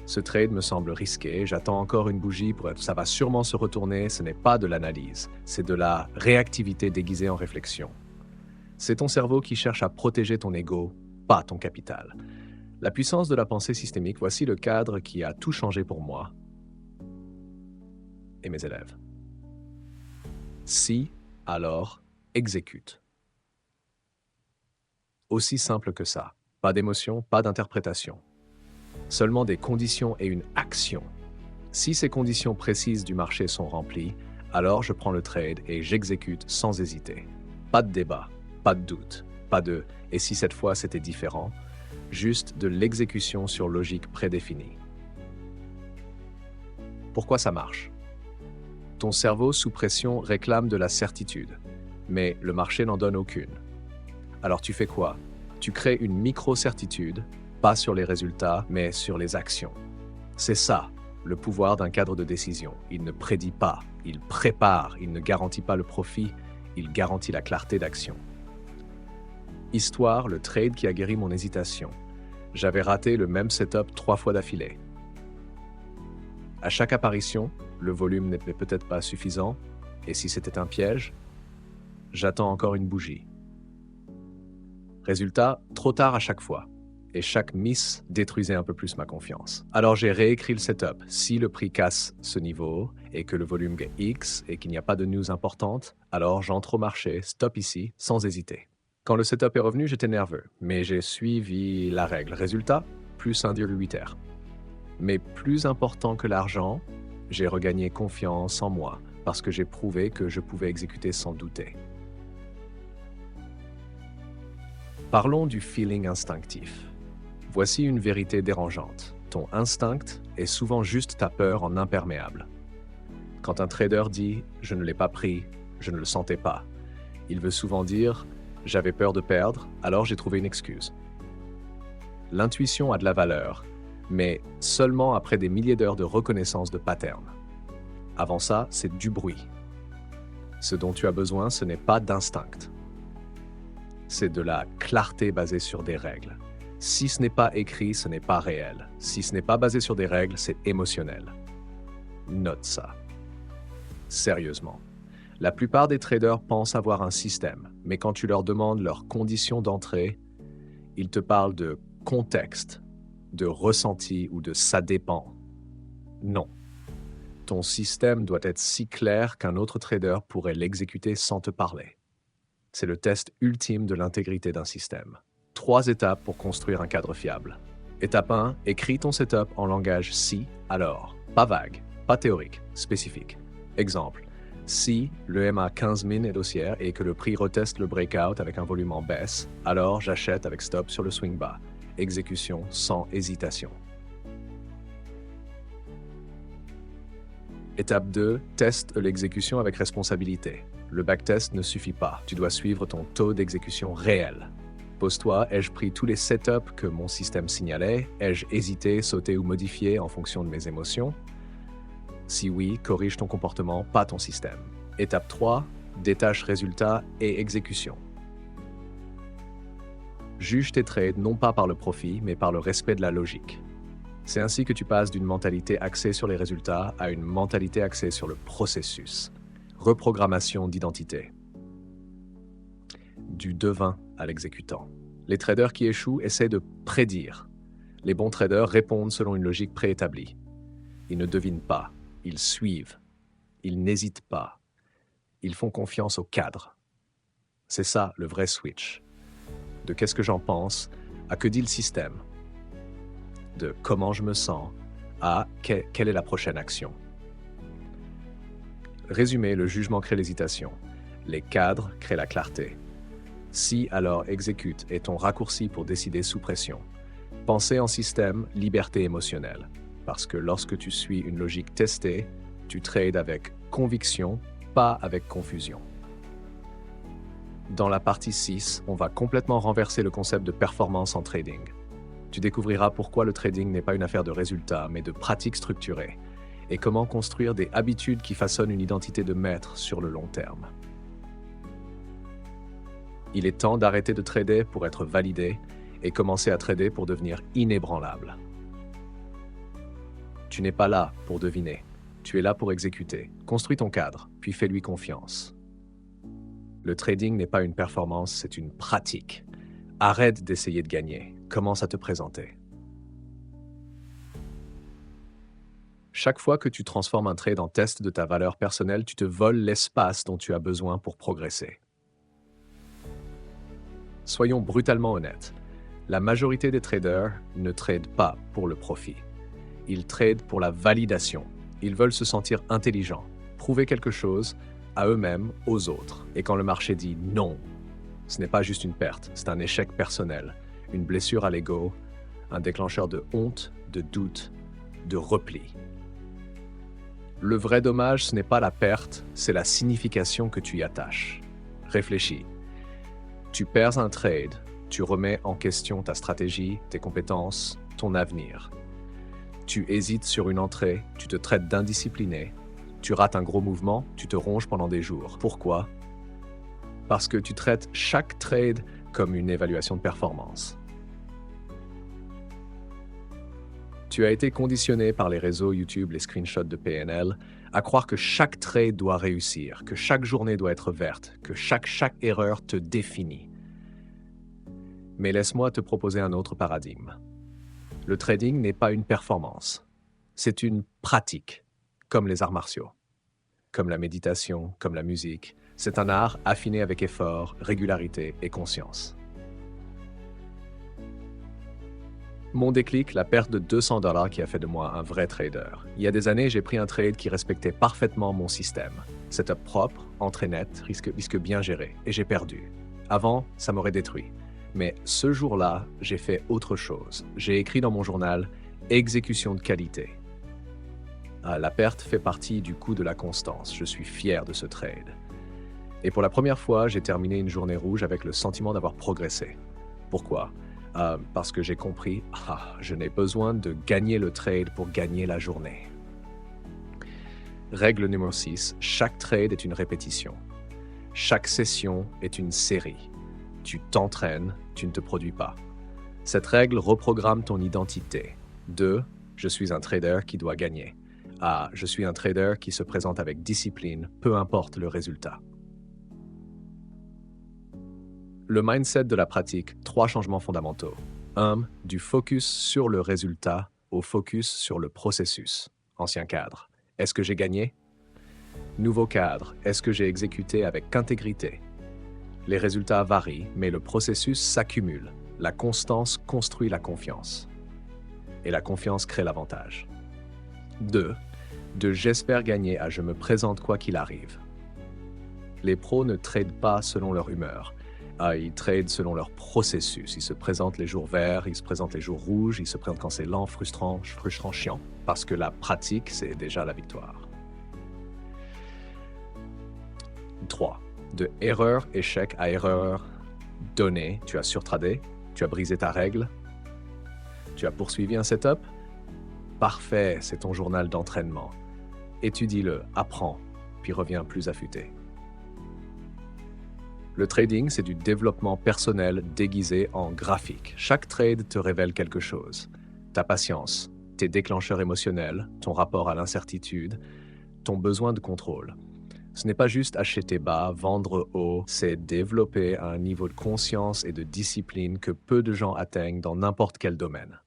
Ce trade me semble risqué, j'attends encore une bougie, ça va sûrement se retourner, ce n'est pas de l'analyse, c'est de la réactivité déguisée en réflexion. C'est ton cerveau qui cherche à protéger ton ego, pas ton capital. La puissance de la pensée systémique, voici le cadre qui a tout changé pour moi et mes élèves. Si, alors, exécute. Aussi simple que ça. Pas d'émotion, pas d'interprétation. Seulement des conditions et une action. Si ces conditions précises du marché sont remplies, alors je prends le trade et j'exécute sans hésiter. Pas de débat, pas de doute, pas de « et si cette fois c'était différent ?» juste de l'exécution sur logique prédéfinie. Pourquoi ça marche? Ton cerveau sous pression réclame de la certitude, mais le marché n'en donne aucune. Alors tu fais quoi? Tu crées une micro-certitude, pas sur les résultats, mais sur les actions. C'est ça, le pouvoir d'un cadre de décision. Il ne prédit pas, il prépare, il ne garantit pas le profit, il garantit la clarté d'action. Histoire, le trade qui a guéri mon hésitation. J'avais raté le même setup 3 fois d'affilée. À chaque apparition, le volume n'était peut-être pas suffisant, et si c'était un piège, j'attends encore une bougie. Résultat, trop tard à chaque fois. et chaque miss détruisait un peu plus ma confiance. Alors j'ai réécrit le setup. Si le prix casse ce niveau et que le volume est X et qu'il n'y a pas de news importante, alors j'entre au marché, stop ici, sans hésiter. Quand le setup est revenu, j'étais nerveux, mais j'ai suivi la règle. Résultat, plus 1,8R. Mais plus important que l'argent, j'ai regagné confiance en moi parce que j'ai prouvé que je pouvais exécuter sans douter. Parlons du feeling instinctif. Voici une vérité dérangeante. Ton instinct est souvent juste ta peur en imperméable. Quand un trader dit « je ne l'ai pas pris, je ne le sentais pas », il veut souvent dire « j'avais peur de perdre, alors j'ai trouvé une excuse ». L'intuition a de la valeur, mais seulement après des milliers d'heures de reconnaissance de patterns. Avant ça, c'est du bruit. Ce dont tu as besoin, ce n'est pas d'instinct. C'est de la clarté basée sur des règles. Si ce n'est pas écrit, ce n'est pas réel. Si ce n'est pas basé sur des règles, c'est émotionnel. Note ça. Sérieusement. La plupart des traders pensent avoir un système, mais quand tu leur demandes leurs conditions d'entrée, ils te parlent de contexte, de ressenti ou de ça dépend. Non. Ton système doit être si clair qu'un autre trader pourrait l'exécuter sans te parler. C'est le test ultime de l'intégrité d'un système. 3 étapes pour construire un cadre fiable. Étape 1, écris ton setup en langage si, alors. Pas vague, pas théorique, spécifique. Exemple, si le MA 15 min est haussière et que le prix reteste le breakout avec un volume en baisse, alors j'achète avec stop sur le swing bas. Exécution sans hésitation. Étape 2, teste l'exécution avec responsabilité. Le backtest ne suffit pas, tu dois suivre ton taux d'exécution réel. Pose-toi, ai-je pris tous les setups que mon système signalait? Ai-je hésité, sauté ou modifié en fonction de mes émotions? Si oui, corrige ton comportement, pas ton système. Étape 3, détache résultat et exécution. Juge tes trades non pas par le profit, mais par le respect de la logique. C'est ainsi que tu passes d'une mentalité axée sur les résultats à une mentalité axée sur le processus. Reprogrammation d'identité. Du devin à l'exécutant. Les traders qui échouent essaient de prédire. Les bons traders répondent selon une logique préétablie. Ils ne devinent pas, ils suivent. Ils n'hésitent pas. Ils font confiance au cadre. C'est ça le vrai switch. De qu'est-ce que j'en pense à que dit le système. De comment je me sens à quelle est la prochaine action. Résumé, le jugement crée l'hésitation. Les cadres créent la clarté. Si, alors exécute est ton raccourci pour décider sous pression. Pensez en système, liberté émotionnelle. Parce que lorsque tu suis une logique testée, tu trades avec conviction, pas avec confusion. Dans la partie 6, on va complètement renverser le concept de performance en trading. Tu découvriras pourquoi le trading n'est pas une affaire de résultats, mais de pratiques structurées, et comment construire des habitudes qui façonnent une identité de maître sur le long terme. Il est temps d'arrêter de trader pour être validé et commencer à trader pour devenir inébranlable. Tu n'es pas là pour deviner, tu es là pour exécuter. Construis ton cadre, puis fais-lui confiance. Le trading n'est pas une performance, c'est une pratique. Arrête d'essayer de gagner, commence à te présenter. Chaque fois que tu transformes un trade en test de ta valeur personnelle, tu te voles l'espace dont tu as besoin pour progresser. Soyons brutalement honnêtes, la majorité des traders ne tradent pas pour le profit. Ils tradent pour la validation. Ils veulent se sentir intelligents, prouver quelque chose à eux-mêmes, aux autres. Et quand le marché dit non, ce n'est pas juste une perte, c'est un échec personnel, une blessure à l'ego, un déclencheur de honte, de doute, de repli. Le vrai dommage, ce n'est pas la perte, c'est la signification que tu y attaches. Réfléchis. Tu perds un trade, tu remets en question ta stratégie, tes compétences, ton avenir. Tu hésites sur une entrée, tu te traites d'indiscipliné. Tu rates un gros mouvement, tu te ronges pendant des jours. Pourquoi? Parce que tu traites chaque trade comme une évaluation de performance. Tu as été conditionné par les réseaux YouTube, les screenshots de PNL, à croire que chaque trade doit réussir, que chaque journée doit être verte, que chaque erreur te définit. Mais laisse-moi te proposer un autre paradigme. Le trading n'est pas une performance, c'est une pratique, comme les arts martiaux, comme la méditation, comme la musique. C'est un art affiné avec effort, régularité et conscience. Mon déclic, la perte de $200 qui a fait de moi un vrai trader. Il y a des années, j'ai pris un trade qui respectait parfaitement mon système. Setup propre, entrée nette, risque bien géré, et j'ai perdu. Avant, ça m'aurait détruit. Mais ce jour-là, j'ai fait autre chose. J'ai écrit dans mon journal « Exécution de qualité ». La perte fait partie du coût de la constance. Je suis fier de ce trade. Et pour la première fois, j'ai terminé une journée rouge avec le sentiment d'avoir progressé. Pourquoi ? Parce que j'ai compris, je n'ai besoin de gagner le trade pour gagner la journée. Règle numéro 6, chaque trade est une répétition. Chaque session est une série. Tu t'entraînes, tu ne te produis pas. Cette règle reprogramme ton identité. 2. Je suis un trader qui doit gagner. Je suis un trader qui se présente avec discipline, peu importe le résultat. Le mindset de la pratique, 3 changements fondamentaux. 1. Du focus sur le résultat au focus sur le processus. Ancien cadre. Est-ce que j'ai gagné? Nouveau cadre. Est-ce que j'ai exécuté avec intégrité? Les résultats varient, mais le processus s'accumule. La constance construit la confiance. Et la confiance crée l'avantage. 2. De j'espère gagner à je me présente quoi qu'il arrive. Les pros ne tradent pas selon leur humeur. Ils tradent selon leur processus. Ils se présentent les jours verts, ils se présentent les jours rouges, ils se présentent quand c'est lent, frustrant, chiant. Parce que la pratique, c'est déjà la victoire. 3. De erreur, échec à erreur donnée, tu as surtradé, tu as brisé ta règle, tu as poursuivi un setup. Parfait, c'est ton journal d'entraînement. Étudie-le, apprends, puis reviens plus affûté. Le trading, c'est du développement personnel déguisé en graphique. Chaque trade te révèle quelque chose. Ta patience, tes déclencheurs émotionnels, ton rapport à l'incertitude, ton besoin de contrôle. Ce n'est pas juste acheter bas, vendre haut, c'est développer un niveau de conscience et de discipline que peu de gens atteignent dans n'importe quel domaine.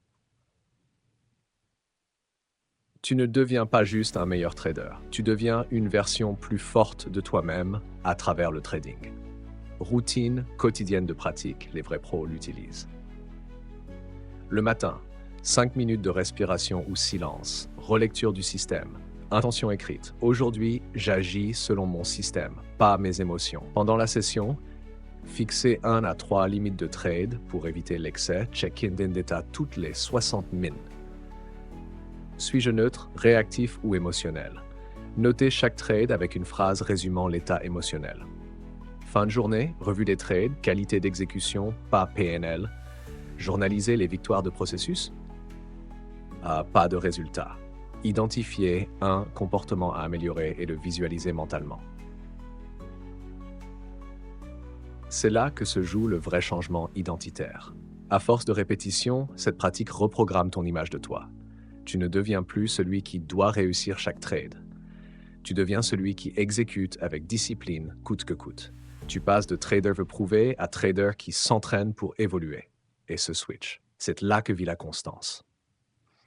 Tu ne deviens pas juste un meilleur trader, tu deviens une version plus forte de toi-même à travers le trading. Routine quotidienne de pratique, les vrais pros l'utilisent. Le matin, 5 minutes de respiration ou silence, relecture du système, intention écrite. Aujourd'hui, j'agis selon mon système, pas mes émotions. Pendant la session, fixez 1 à 3 limites de trade pour éviter l'excès, check-in d'état toutes les 60 min. Suis-je neutre, réactif ou émotionnel? Notez chaque trade avec une phrase résumant l'état émotionnel. Fin de journée, revue des trades, qualité d'exécution, pas PNL. Journaliser les victoires de processus? Pas de résultat. Identifier un comportement à améliorer et le visualiser mentalement. C'est là que se joue le vrai changement identitaire. À force de répétition, cette pratique reprogramme ton image de toi. Tu ne deviens plus celui qui doit réussir chaque trade. Tu deviens celui qui exécute avec discipline, coûte que coûte. Tu passes de trader veut prouver à trader qui s'entraîne pour évoluer. Et ce switch, c'est là que vit la constance.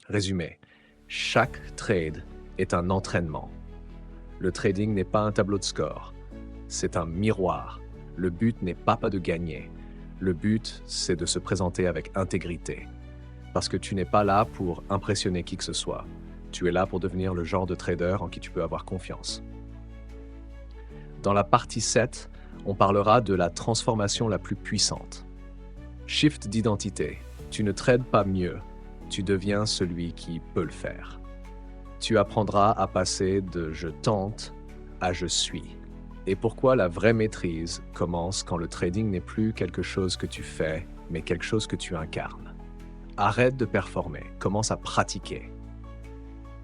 Résumé, chaque trade est un entraînement. Le trading n'est pas un tableau de score, c'est un miroir. Le but n'est pas de gagner. Le but, c'est de se présenter avec intégrité. Parce que tu n'es pas là pour impressionner qui que ce soit. Tu es là pour devenir le genre de trader en qui tu peux avoir confiance. Dans la partie 7, on parlera de la transformation la plus puissante. Shift d'identité. Tu ne trades pas mieux, tu deviens celui qui peut le faire. Tu apprendras à passer de « je tente » à « je suis ». Et pourquoi la vraie maîtrise commence quand le trading n'est plus quelque chose que tu fais, mais quelque chose que tu incarnes. Arrête de performer, commence à pratiquer.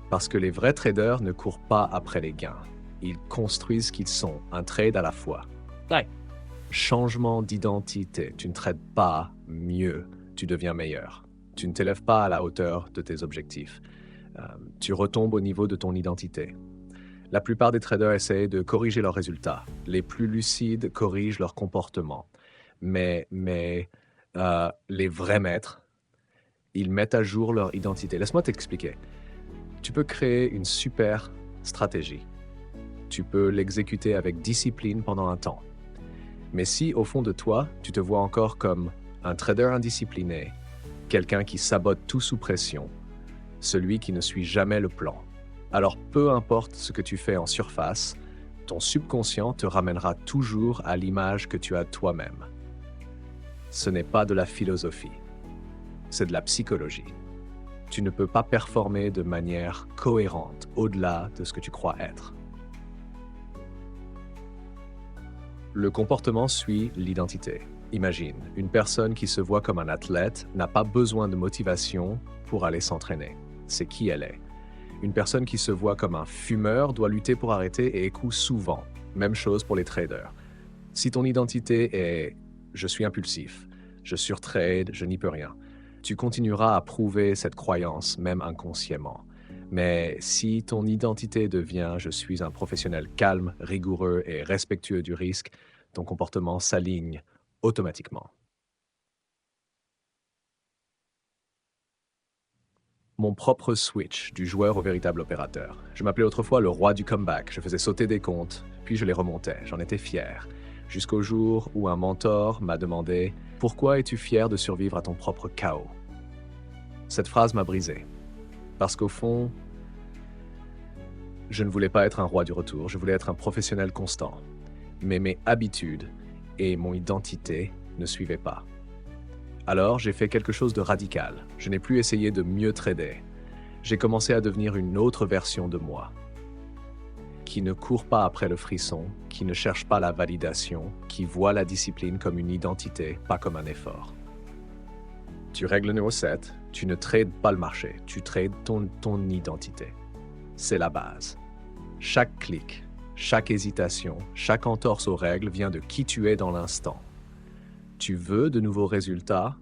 Parce que les vrais traders ne courent pas après les gains. Ils construisent ce qu'ils sont, un trade à la fois. Ouais. Changement d'identité. Tu ne trades pas mieux, tu deviens meilleur. Tu ne t'élèves pas à la hauteur de tes objectifs. Tu retombes au niveau de ton identité. La plupart des traders essayent de corriger leurs résultats. Les plus lucides corrigent leur comportement. Mais Les vrais maîtres, ils mettent à jour leur identité. Laisse-moi t'expliquer. Tu peux créer une super stratégie. Tu peux l'exécuter avec discipline pendant un temps. Mais si, au fond de toi, tu te vois encore comme un trader indiscipliné, quelqu'un qui sabote tout sous pression, celui qui ne suit jamais le plan, alors peu importe ce que tu fais en surface, ton subconscient te ramènera toujours à l'image que tu as toi-même. Ce n'est pas de la philosophie, c'est de la psychologie. Tu ne peux pas performer de manière cohérente au-delà de ce que tu crois être. Le comportement suit l'identité. Imagine, une personne qui se voit comme un athlète n'a pas besoin de motivation pour aller s'entraîner. C'est qui elle est. Une personne qui se voit comme un fumeur doit lutter pour arrêter et échoue souvent. Même chose pour les traders. Si ton identité est « je suis impulsif »,« je surtrade »,« je n'y peux rien », tu continueras à prouver cette croyance, même inconsciemment. Mais si ton identité devient « je suis un professionnel calme, rigoureux et respectueux du risque », ton comportement s'aligne automatiquement. Mon propre switch du joueur au véritable opérateur. Je m'appelais autrefois le roi du comeback. Je faisais sauter des comptes, puis je les remontais. J'en étais fier. Jusqu'au jour où un mentor m'a demandé « Pourquoi es-tu fier de survivre à ton propre chaos ?» Cette phrase m'a brisé. Parce qu'au fond, je ne voulais pas être un roi du retour, je voulais être un professionnel constant. Mais mes habitudes et mon identité ne suivaient pas. Alors, j'ai fait quelque chose de radical. Je n'ai plus essayé de mieux trader. J'ai commencé à devenir une autre version de moi, qui ne court pas après le frisson, qui ne cherche pas la validation, qui voit la discipline comme une identité, pas comme un effort. Tu règles numéro 7, tu ne trades pas le marché, tu trades ton identité. C'est la base. Chaque clic, chaque hésitation, chaque entorse aux règles vient de qui tu es dans l'instant. Tu veux de nouveaux résultats,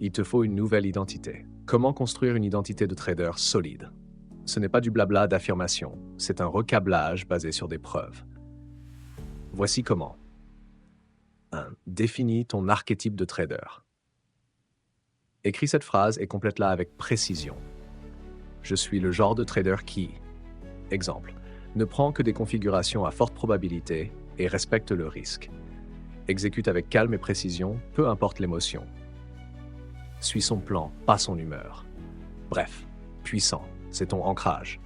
il te faut une nouvelle identité. Comment construire une identité de trader solide? Ce n'est pas du blabla d'affirmation, c'est un recablage basé sur des preuves. Voici comment. 1. Définis ton archétype de trader. Écris cette phrase et complète-la avec précision. Je suis le genre de trader qui... Exemple. Ne prend que des configurations à forte probabilité et respecte le risque. Exécute avec calme et précision, peu importe l'émotion. Suis son plan, pas son humeur. Bref, puissant, c'est ton ancrage.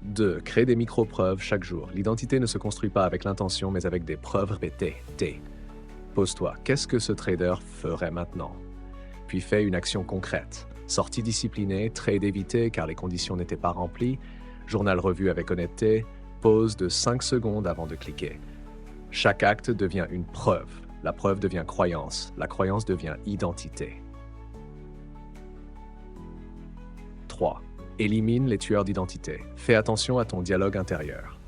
2. Crée des micro-preuves chaque jour. L'identité ne se construit pas avec l'intention, mais avec des preuves répétées. Pose-toi, qu'est-ce que ce trader ferait maintenant? Puis fais une action concrète. Sortie disciplinée, trade évité car les conditions n'étaient pas remplies, journal revu avec honnêteté, pause de 5 secondes avant de cliquer. Chaque acte devient une preuve. La preuve devient croyance. La croyance devient identité. 3. Élimine les tueurs d'identité. Fais attention à ton dialogue intérieur.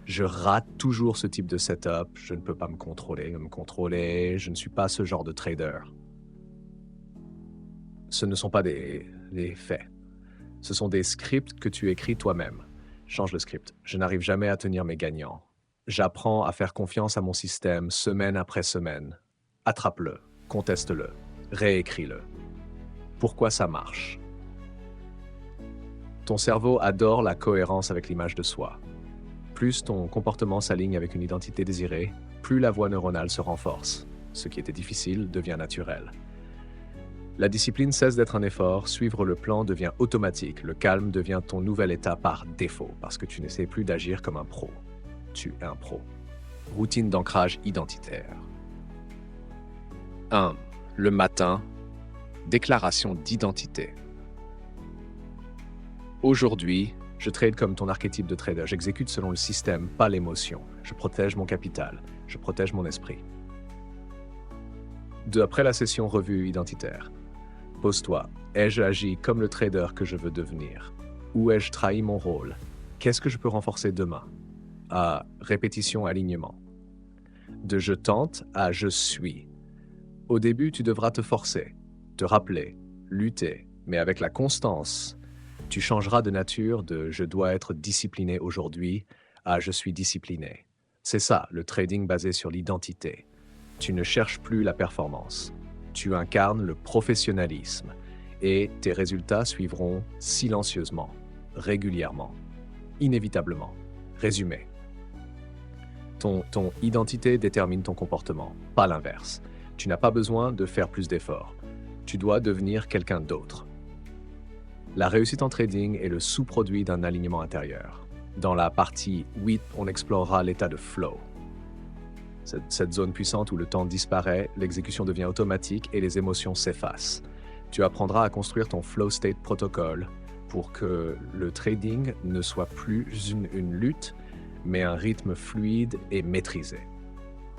Je rate toujours ce type de setup. Je ne peux pas me contrôler. Je ne suis pas ce genre de trader. Ce ne sont pas des faits. Ce sont des scripts que tu écris toi-même. Change le script. Je n'arrive jamais à tenir mes gagnants. J'apprends à faire confiance à mon système semaine après semaine. Attrape-le, conteste-le, réécris-le. Pourquoi ça marche? Ton cerveau adore la cohérence avec l'image de soi. Plus ton comportement s'aligne avec une identité désirée, plus la voie neuronale se renforce. Ce qui était difficile devient naturel. La discipline cesse d'être un effort, suivre le plan devient automatique, le calme devient ton nouvel état par défaut, parce que tu n'essaies plus d'agir comme un pro. Tu es un pro. Routine d'ancrage identitaire. 1. Le matin, déclaration d'identité. Aujourd'hui, je trade comme ton archétype de trader. J'exécute selon le système, pas l'émotion. Je protège mon capital. Je protège mon esprit. 2. Après la session revue identitaire. Pose-toi. Ai-je agi comme le trader que je veux devenir? Où ai-je trahi mon rôle? Qu'est-ce que je peux renforcer demain? À répétition, alignement. De je tente à je suis. Au début, tu devras te forcer, te rappeler, lutter, mais avec la constance, tu changeras de nature de je dois être discipliné aujourd'hui à je suis discipliné. C'est ça, le trading basé sur l'identité. Tu ne cherches plus la performance. Tu incarnes le professionnalisme et tes résultats suivront silencieusement, régulièrement, inévitablement. Résumé. Ton identité détermine ton comportement, pas l'inverse. Tu n'as pas besoin de faire plus d'efforts. Tu dois devenir quelqu'un d'autre. La réussite en trading est le sous-produit d'un alignement intérieur. Dans la partie 8, on explorera l'état de flow. Cette zone puissante où le temps disparaît, l'exécution devient automatique et les émotions s'effacent. Tu apprendras à construire ton flow state protocol pour que le trading ne soit plus une lutte, mais un rythme fluide et maîtrisé.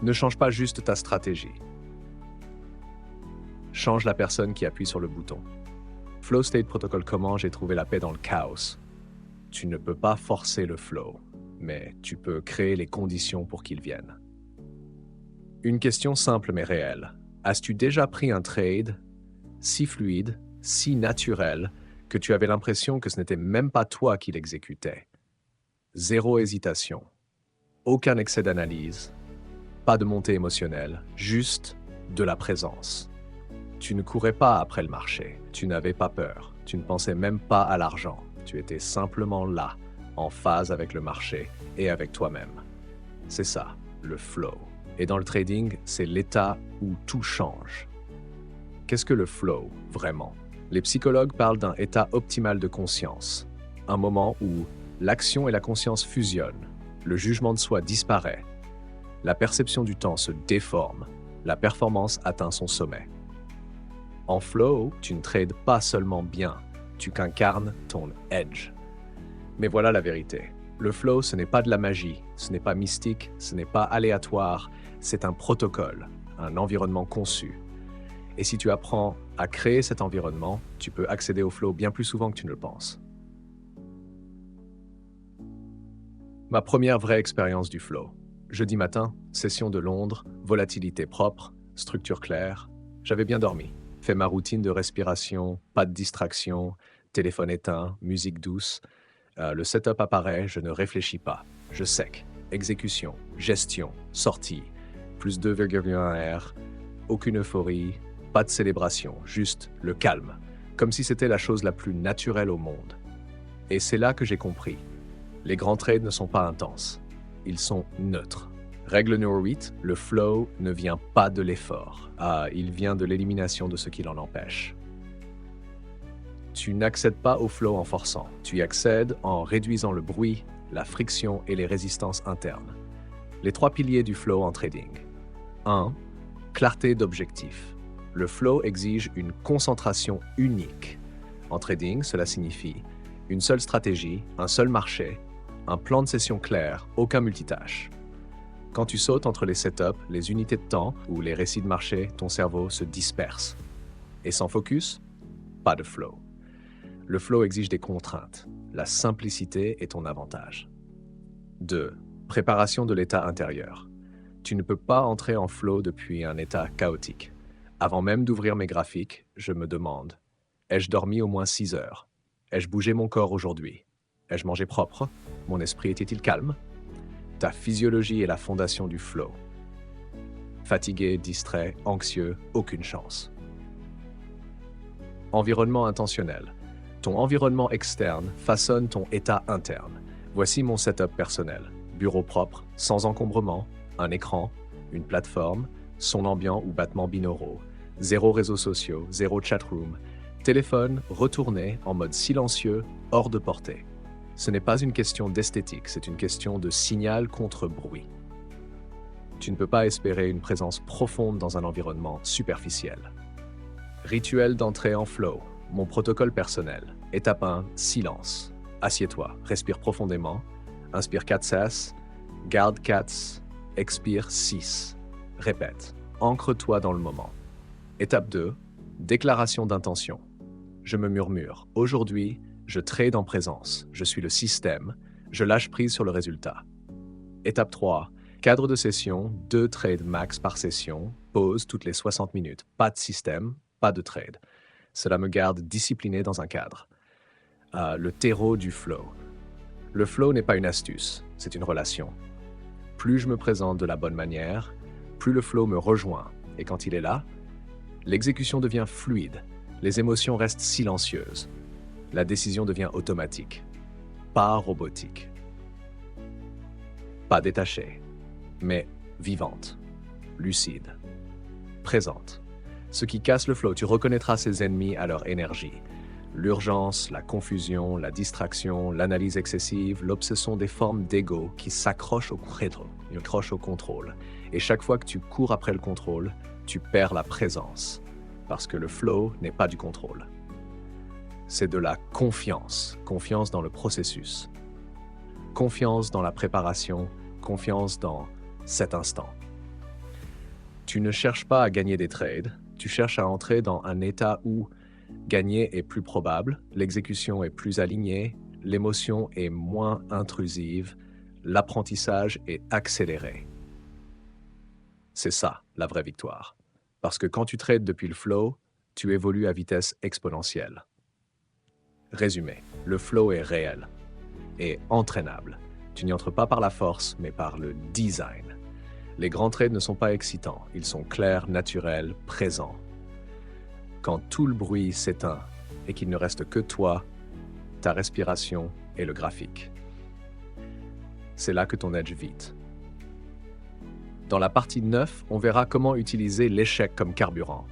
Ne change pas juste ta stratégie. Change la personne qui appuie sur le bouton. Flow State Protocol, comment j'ai trouvé la paix dans le chaos. Tu ne peux pas forcer le flow, mais tu peux créer les conditions pour qu'il vienne. Une question simple mais réelle. As-tu déjà pris un trade si fluide, si naturel, que tu avais l'impression que ce n'était même pas toi qui l'exécutais? Zéro hésitation, aucun excès d'analyse, pas de montée émotionnelle, juste de la présence. Tu ne courais pas après le marché, tu n'avais pas peur, tu ne pensais même pas à l'argent, tu étais simplement là, en phase avec le marché et avec toi-même. C'est ça, le flow. Et dans le trading, c'est l'état où tout change. Qu'est-ce que le flow, vraiment? Les psychologues parlent d'un état optimal de conscience, un moment où l'action et la conscience fusionnent, le jugement de soi disparaît, la perception du temps se déforme, la performance atteint son sommet. En flow, tu ne trades pas seulement bien, tu qu'incarnes ton edge. Mais voilà la vérité. Le flow, ce n'est pas de la magie, ce n'est pas mystique, ce n'est pas aléatoire, c'est un protocole, un environnement conçu. Et si tu apprends à créer cet environnement, tu peux accéder au flow bien plus souvent que tu ne le penses. Ma première vraie expérience du flow. Jeudi matin, session de Londres, volatilité propre, structure claire. J'avais bien dormi, fait ma routine de respiration, pas de distraction, téléphone éteint, musique douce. Le setup apparaît, je ne réfléchis pas. Je sec. Exécution, gestion, sortie. Plus 2,1 R, aucune euphorie, pas de célébration, juste le calme. Comme si c'était la chose la plus naturelle au monde. Et c'est là que j'ai compris. Les grands trades ne sont pas intenses. Ils sont neutres. Règle numéro 8, le flow ne vient pas de l'effort. Il vient de l'élimination de ce qui l'en empêche. Tu n'accèdes pas au flow en forçant. Tu y accèdes en réduisant le bruit, la friction et les résistances internes. Les 3 piliers du flow en trading. 1. Clarté d'objectif. Le flow exige une concentration unique. En trading, cela signifie une seule stratégie, un seul marché, un plan de session clair, aucun multitâche. Quand tu sautes entre les setups, les unités de temps ou les récits de marché, ton cerveau se disperse. Et sans focus, pas de flow. Le flow exige des contraintes. La simplicité est ton avantage. 2. Préparation de l'état intérieur. Tu ne peux pas entrer en flow depuis un état chaotique. Avant même d'ouvrir mes graphiques, je me demande, ai-je dormi au moins 6 heures? Ai-je bougé mon corps aujourd'hui? Ai-je mangé propre? Mon esprit était-il calme? Ta physiologie est la fondation du flow. Fatigué, distrait, anxieux, aucune chance. Environnement intentionnel. Ton environnement externe façonne ton état interne. Voici mon setup personnel. Bureau propre, sans encombrement, un écran, une plateforme, son ambiant ou battements binauraux, 0 réseaux sociaux, 0 chatroom, téléphone retourné en mode silencieux, hors de portée. Ce n'est pas une question d'esthétique, c'est une question de signal contre bruit. Tu ne peux pas espérer une présence profonde dans un environnement superficiel. Rituel d'entrée en flow, mon protocole personnel. Étape 1, silence. Assieds-toi, respire profondément, inspire 4 sas, garde 4, expire 6. Répète, ancre-toi dans le moment. Étape 2, déclaration d'intention. Je me murmure, aujourd'hui, je trade en présence, je suis le système, je lâche prise sur le résultat. Étape 3, cadre de session, 2 trades max par session, pause toutes les 60 minutes, pas de système, pas de trade. Cela me garde discipliné dans un cadre. Le terreau du flow. Le flow n'est pas une astuce, c'est une relation. Plus je me présente de la bonne manière, plus le flow me rejoint, et quand il est là, l'exécution devient fluide, les émotions restent silencieuses, la décision devient automatique, pas robotique. Pas détachée, mais vivante, lucide, présente. Ce qui casse le flow, tu reconnaîtras ses ennemis à leur énergie. L'urgence, la confusion, la distraction, l'analyse excessive, l'obsession des formes d'ego qui s'accrochent au credo, accrochent au contrôle. Et chaque fois que tu cours après le contrôle, tu perds la présence, parce que le flow n'est pas du contrôle. C'est de la confiance, confiance dans le processus, confiance dans la préparation, confiance dans cet instant. Tu ne cherches pas à gagner des trades, tu cherches à entrer dans un état où gagner est plus probable, l'exécution est plus alignée, l'émotion est moins intrusive, l'apprentissage est accéléré. C'est ça, la vraie victoire. Parce que quand tu trades depuis le flow, tu évolues à vitesse exponentielle. Résumé, le flow est réel et entraînable. Tu n'y entres pas par la force, mais par le design. Les grands trades ne sont pas excitants, ils sont clairs, naturels, présents. Quand tout le bruit s'éteint et qu'il ne reste que toi, ta respiration et le graphique. C'est là que ton edge vit. Dans la partie 9, on verra comment utiliser l'échec comme carburant.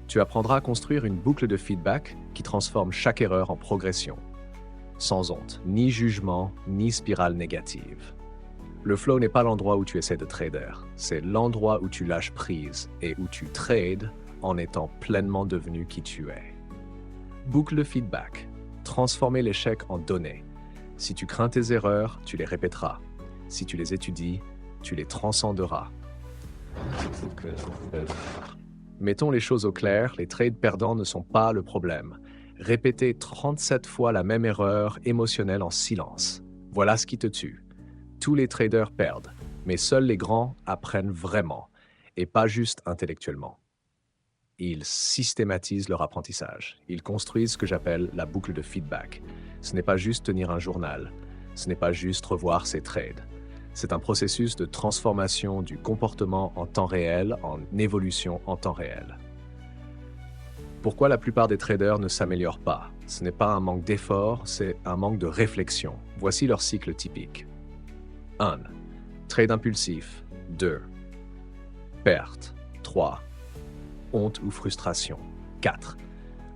Tu apprendras à construire une boucle de feedback qui transforme chaque erreur en progression. Sans honte, ni jugement, ni spirale négative. Le flow n'est pas l'endroit où tu essaies de trader, c'est l'endroit où tu lâches prise et où tu trades en étant pleinement devenu qui tu es. Boucle de feedback. Transformer l'échec en données. Si tu crains tes erreurs, tu les répéteras. Si tu les étudies, tu les transcenderas. Mettons les choses au clair, les trades perdants ne sont pas le problème. Répéter 37 fois la même erreur émotionnelle en silence. Voilà ce qui te tue. Tous les traders perdent, mais seuls les grands apprennent vraiment, et pas juste intellectuellement. Ils systématisent leur apprentissage. Ils construisent ce que j'appelle la boucle de feedback. Ce n'est pas juste tenir un journal. Ce n'est pas juste revoir ses trades. C'est un processus de transformation du comportement en temps réel en évolution en temps réel. Pourquoi la plupart des traders ne s'améliorent pas? Ce n'est pas un manque d'effort, c'est un manque de réflexion. Voici leur cycle typique. 1. Trade impulsif. 2. Perte. 3. Honte ou frustration. 4.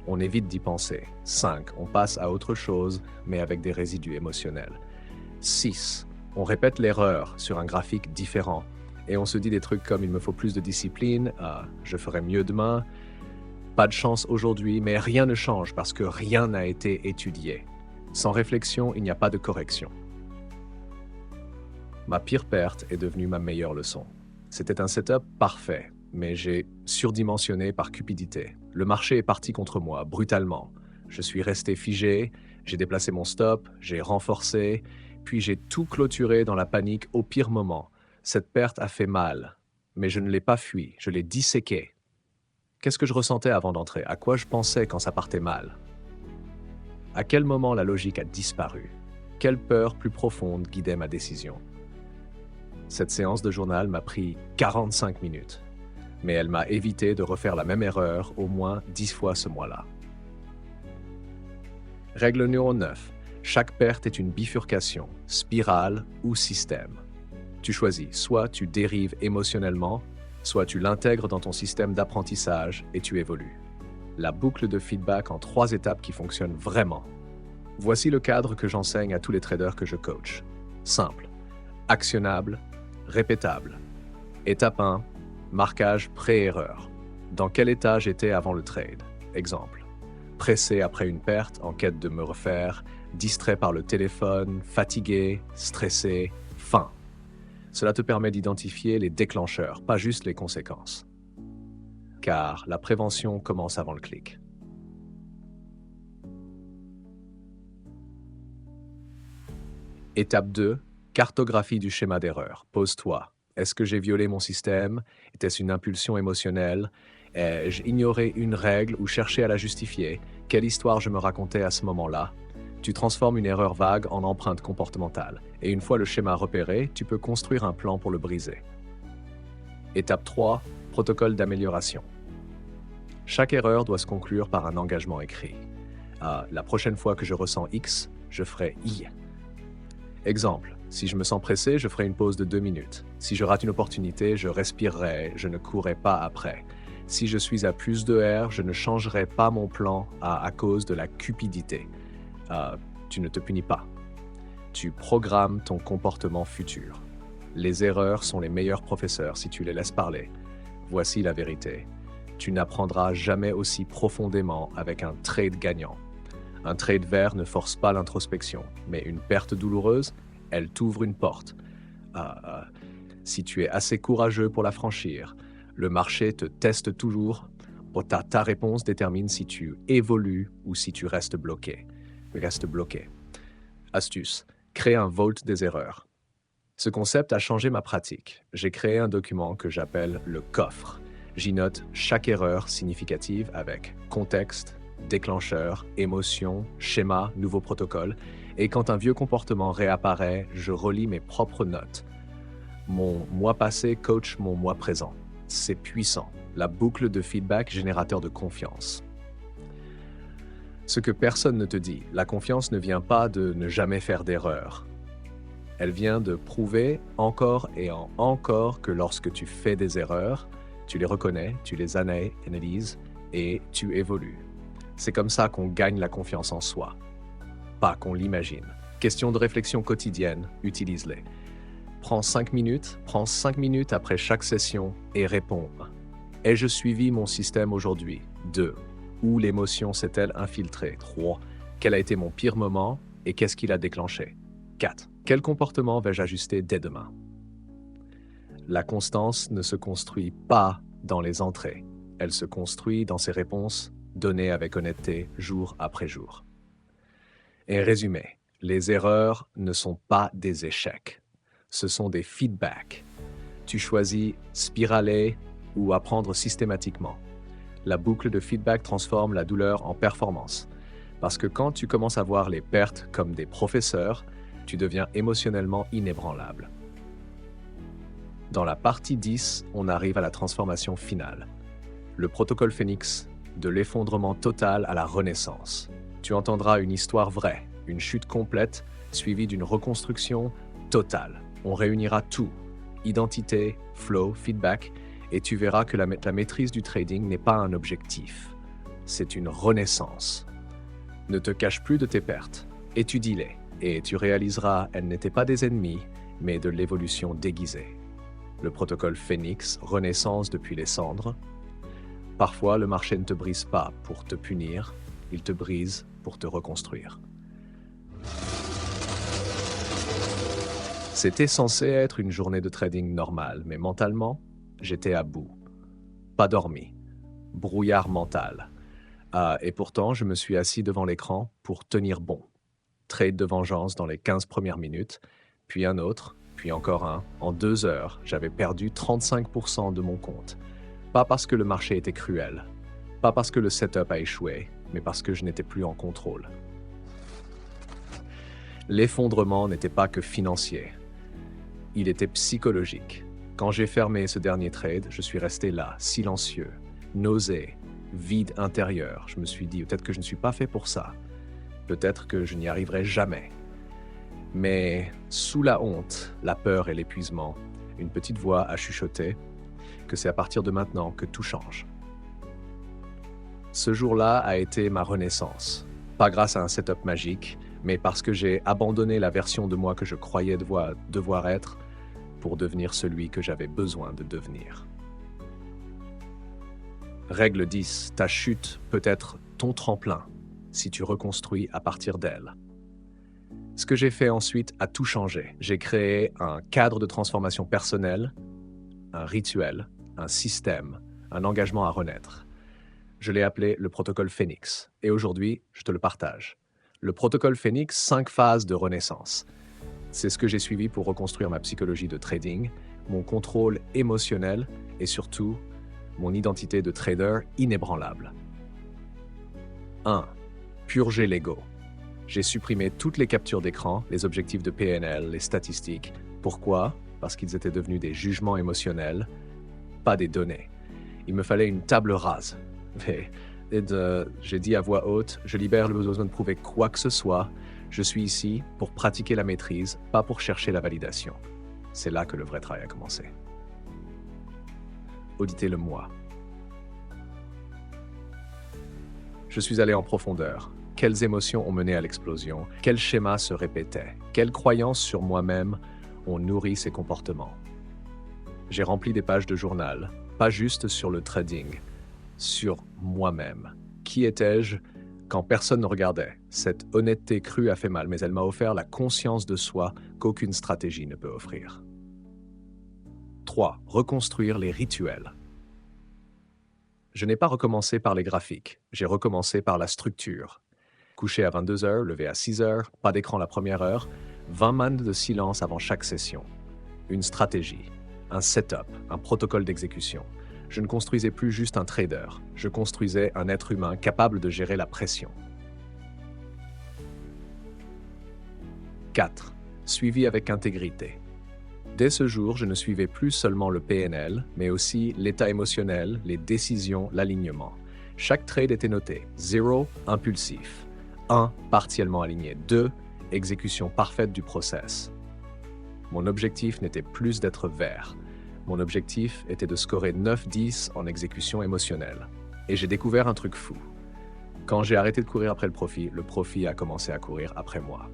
On évite d'y penser. 5. On passe à autre chose, mais avec des résidus émotionnels. 6. On répète l'erreur sur un graphique différent. Et on se dit des trucs comme « il me faut plus de discipline »,« je ferai mieux demain »,« pas de chance aujourd'hui », mais rien ne change parce que rien n'a été étudié. Sans réflexion, il n'y a pas de correction. Ma pire perte est devenue ma meilleure leçon. C'était un setup parfait, mais j'ai surdimensionné par cupidité. Le marché est parti contre moi, brutalement. Je suis resté figé, j'ai déplacé mon stop, j'ai renforcé, puis j'ai tout clôturé dans la panique au pire moment. Cette perte a fait mal, mais je ne l'ai pas fui, je l'ai disséqué. Qu'est-ce que je ressentais avant d'entrer? À quoi je pensais quand ça partait mal? À quel moment la logique a disparu? Quelle peur plus profonde guidait ma décision? Cette séance de journal m'a pris 45 minutes, mais elle m'a évité de refaire la même erreur au moins 10 fois ce mois-là. Règle numéro 9. Chaque perte est une bifurcation, spirale ou système. Tu choisis, soit tu dérives émotionnellement, soit tu l'intègres dans ton système d'apprentissage et tu évolues. La boucle de feedback en 3 étapes qui fonctionne vraiment. Voici le cadre que j'enseigne à tous les traders que je coach. Simple, actionnable, répétable. Étape 1, marquage pré-erreur. Dans quel état j'étais avant le trade? Exemple, pressé après une perte, en quête de me refaire, distrait par le téléphone, fatigué, stressé, faim. Cela te permet d'identifier les déclencheurs, pas juste les conséquences. Car la prévention commence avant le clic. Étape 2, cartographie du schéma d'erreur. Pose-toi. Est-ce que j'ai violé mon système? Était-ce une impulsion émotionnelle? Ai-je ignoré une règle ou cherché à la justifier? Quelle histoire je me racontais à ce moment-là? Tu transformes une erreur vague en empreinte comportementale. Et une fois le schéma repéré, tu peux construire un plan pour le briser. Étape 3, protocole d'amélioration. Chaque erreur doit se conclure par un engagement écrit. La prochaine fois que je ressens X, je ferai Y. Exemple, si je me sens pressé, je ferai une pause de 2 minutes. Si je rate une opportunité, je respirerai, je ne courrai pas après. Si je suis à plus de R, je ne changerai pas mon plan à cause de la cupidité. Tu ne te punis pas. Tu programmes ton comportement futur. Les erreurs sont les meilleurs professeurs si tu les laisses parler. Voici la vérité. Tu n'apprendras jamais aussi profondément avec un trade gagnant. Un trade vert ne force pas l'introspection, mais une perte douloureuse, elle t'ouvre une porte. Si tu es assez courageux pour la franchir, le marché te teste toujours. Ta réponse détermine si tu évolues ou si tu restes bloqué. Astuce, créer un vault des erreurs. Ce concept a changé ma pratique. J'ai créé un document que j'appelle le coffre. J'y note chaque erreur significative avec contexte, déclencheur, émotion, schéma, nouveau protocole. Et quand un vieux comportement réapparaît, je relis mes propres notes. Mon moi passé coach mon moi présent. C'est puissant. La boucle de feedback générateur de confiance. Ce que personne ne te dit, la confiance ne vient pas de ne jamais faire d'erreur. Elle vient de prouver encore et encore que lorsque tu fais des erreurs, tu les reconnais, tu les analyses et tu évolues. C'est comme ça qu'on gagne la confiance en soi, pas qu'on l'imagine. Question de réflexion quotidienne, utilise-les. Prends 5 minutes après chaque session et réponds. Ai-je suivi mon système aujourd'hui? 2. Où l'émotion s'est-elle infiltrée? 3. Quel a été mon pire moment et qu'est-ce qui l'a déclenché? 4. Quel comportement vais-je ajuster dès demain? La constance ne se construit pas dans les entrées. Elle se construit dans ses réponses données avec honnêteté jour après jour. Et résumé, les erreurs ne sont pas des échecs. Ce sont des feedbacks. Tu choisis spiraler ou apprendre systématiquement. La boucle de feedback transforme la douleur en performance. Parce que quand tu commences à voir les pertes comme des professeurs, tu deviens émotionnellement inébranlable. Dans la partie 10, on arrive à la transformation finale. Le protocole Phénix, de l'effondrement total à la renaissance. Tu entendras une histoire vraie, une chute complète, suivie d'une reconstruction totale. On réunira tout, identité, flow, feedback, et tu verras que la maîtrise du trading n'est pas un objectif. C'est une renaissance. Ne te cache plus de tes pertes, étudie-les, et tu réaliseras elles n'étaient pas des ennemis, mais de l'évolution déguisée. Le protocole Phénix, renaissance depuis les cendres. Parfois, le marché ne te brise pas pour te punir, il te brise pour te reconstruire. C'était censé être une journée de trading normale, mais mentalement, j'étais à bout. Pas dormi. Brouillard mental. Et pourtant, je me suis assis devant l'écran pour tenir bon. Trade de vengeance dans les 15 premières minutes, puis un autre, puis encore un. En 2 heures, j'avais perdu 35% de mon compte. Pas parce que le marché était cruel, pas parce que le setup a échoué, mais parce que je n'étais plus en contrôle. L'effondrement n'était pas que financier. Il était psychologique. Quand j'ai fermé ce dernier trade, je suis resté là, silencieux, nausé, vide intérieur. Je me suis dit, peut-être que je ne suis pas fait pour ça. Peut-être que je n'y arriverai jamais. Mais sous la honte, la peur et l'épuisement, une petite voix a chuchoté que c'est à partir de maintenant que tout change. Ce jour-là a été ma renaissance. Pas grâce à un setup magique, mais parce que j'ai abandonné la version de moi que je croyais devoir être pour devenir celui que j'avais besoin de devenir. Règle 10. Ta chute peut être ton tremplin si tu reconstruis à partir d'elle. Ce que j'ai fait ensuite a tout changé. J'ai créé un cadre de transformation personnelle, un rituel, un système, un engagement à renaître. Je l'ai appelé le protocole Phénix et aujourd'hui, je te le partage. Le protocole Phénix, 5 phases de renaissance. C'est ce que j'ai suivi pour reconstruire ma psychologie de trading, mon contrôle émotionnel et surtout mon identité de trader inébranlable. 1. Purger l'ego. J'ai supprimé toutes les captures d'écran, les objectifs de PNL, les statistiques. Pourquoi? Parce qu'ils étaient devenus des jugements émotionnels pas des données. Il me fallait une table rase. J'ai dit à voix haute, je libère le besoin de prouver quoi que ce soit. Je suis ici pour pratiquer la maîtrise, pas pour chercher la validation. C'est là que le vrai travail a commencé. Auditer le moi. Je suis allé en profondeur. Quelles émotions ont mené à l'explosion? Quels schémas se répétaient? Quelles croyances sur moi-même ont nourri ces comportements? J'ai rempli des pages de journal, pas juste sur le trading, sur moi-même. Qui étais-je quand personne ne regardait? Cette honnêteté crue a fait mal, mais elle m'a offert la conscience de soi qu'aucune stratégie ne peut offrir. 3. Reconstruire les rituels. Je n'ai pas recommencé par les graphiques, j'ai recommencé par la structure. Coucher à 22h, lever à 6h, pas d'écran la première heure, 20 minutes de silence avant chaque session. Une stratégie, un setup, un protocole d'exécution. Je ne construisais plus juste un trader, je construisais un être humain capable de gérer la pression. 4. Suivi avec intégrité. Dès ce jour, je ne suivais plus seulement le PNL, mais aussi l'état émotionnel, les décisions, l'alignement. Chaque trade était noté. 0, impulsif. 1, partiellement aligné. 2, exécution parfaite du process. Mon objectif n'était plus d'être vert. Mon objectif était de scorer 9-10 en exécution émotionnelle. Et j'ai découvert un truc fou. Quand j'ai arrêté de courir après le profit a commencé à courir après moi.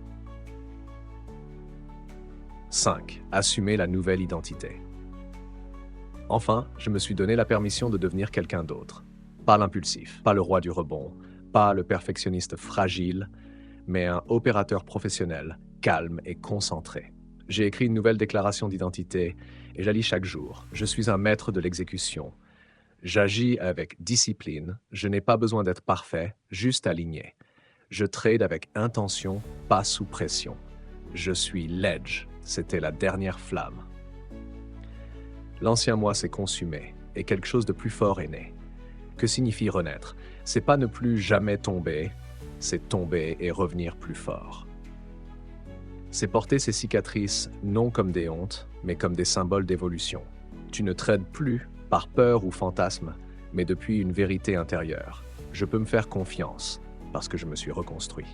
5. Assumer la nouvelle identité. Enfin, je me suis donné la permission de devenir quelqu'un d'autre. Pas l'impulsif, pas le roi du rebond, pas le perfectionniste fragile, mais un opérateur professionnel, calme et concentré. J'ai écrit une nouvelle déclaration d'identité et je la lis chaque jour. Je suis un maître de l'exécution. J'agis avec discipline, je n'ai pas besoin d'être parfait, juste aligné. Je trade avec intention, pas sous pression. Je suis l'edge, c'était la dernière flamme. L'ancien moi s'est consumé et quelque chose de plus fort est né. Que signifie renaître? C'est pas ne plus jamais tomber, c'est tomber et revenir plus fort. C'est porter ces cicatrices non comme des hontes, mais comme des symboles d'évolution. Tu ne trades plus par peur ou fantasme, mais depuis une vérité intérieure. Je peux me faire confiance parce que je me suis reconstruit.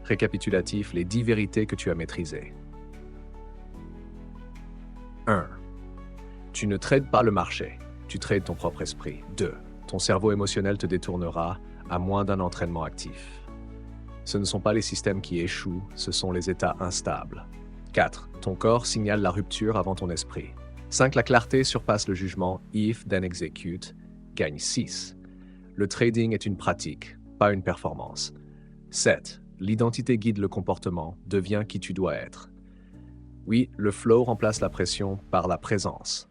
Récapitulatif, les 10 vérités que tu as maîtrisées. 1. Tu ne trades pas le marché, tu trades ton propre esprit. 2. Ton cerveau émotionnel te détournera à moins d'un entraînement actif. Ce ne sont pas les systèmes qui échouent, ce sont les états instables. 4. Ton corps signale la rupture avant ton esprit. 5. La clarté surpasse le jugement. If, then execute. Gagne 6. Le trading est une pratique, pas une performance. 7. L'identité guide le comportement, devient qui tu dois être. Oui, le flow remplace la pression par la présence.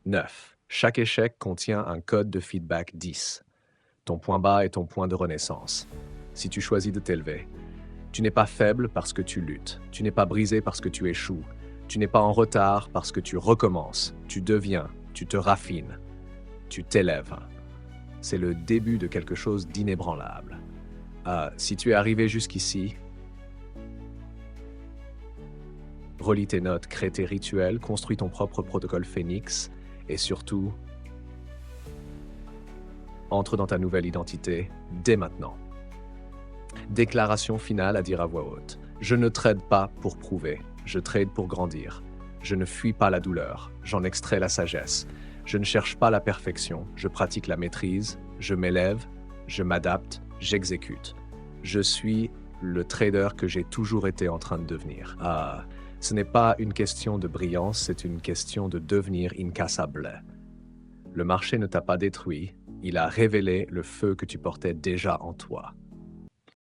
9. Chaque échec contient un code de feedback 10. Ton point bas est ton point de renaissance. Si tu choisis de t'élever, tu n'es pas faible parce que tu luttes. Tu n'es pas brisé parce que tu échoues. Tu n'es pas en retard parce que tu recommences. Tu deviens, tu te raffines, tu t'élèves. C'est le début de quelque chose d'inébranlable. Si tu es arrivé jusqu'ici, relis tes notes, crée tes rituels, construis ton propre protocole Phoenix et surtout, entre dans ta nouvelle identité dès maintenant. Déclaration finale à dire à voix haute. Je ne trade pas pour prouver, je trade pour grandir. Je ne fuis pas la douleur, j'en extrais la sagesse. Je ne cherche pas la perfection, je pratique la maîtrise, je m'élève, je m'adapte, j'exécute. Je suis le trader que j'ai toujours été en train de devenir. Ce n'est pas une question de brillance, c'est une question de devenir incassable. Le marché ne t'a pas détruit, il a révélé le feu que tu portais déjà en toi.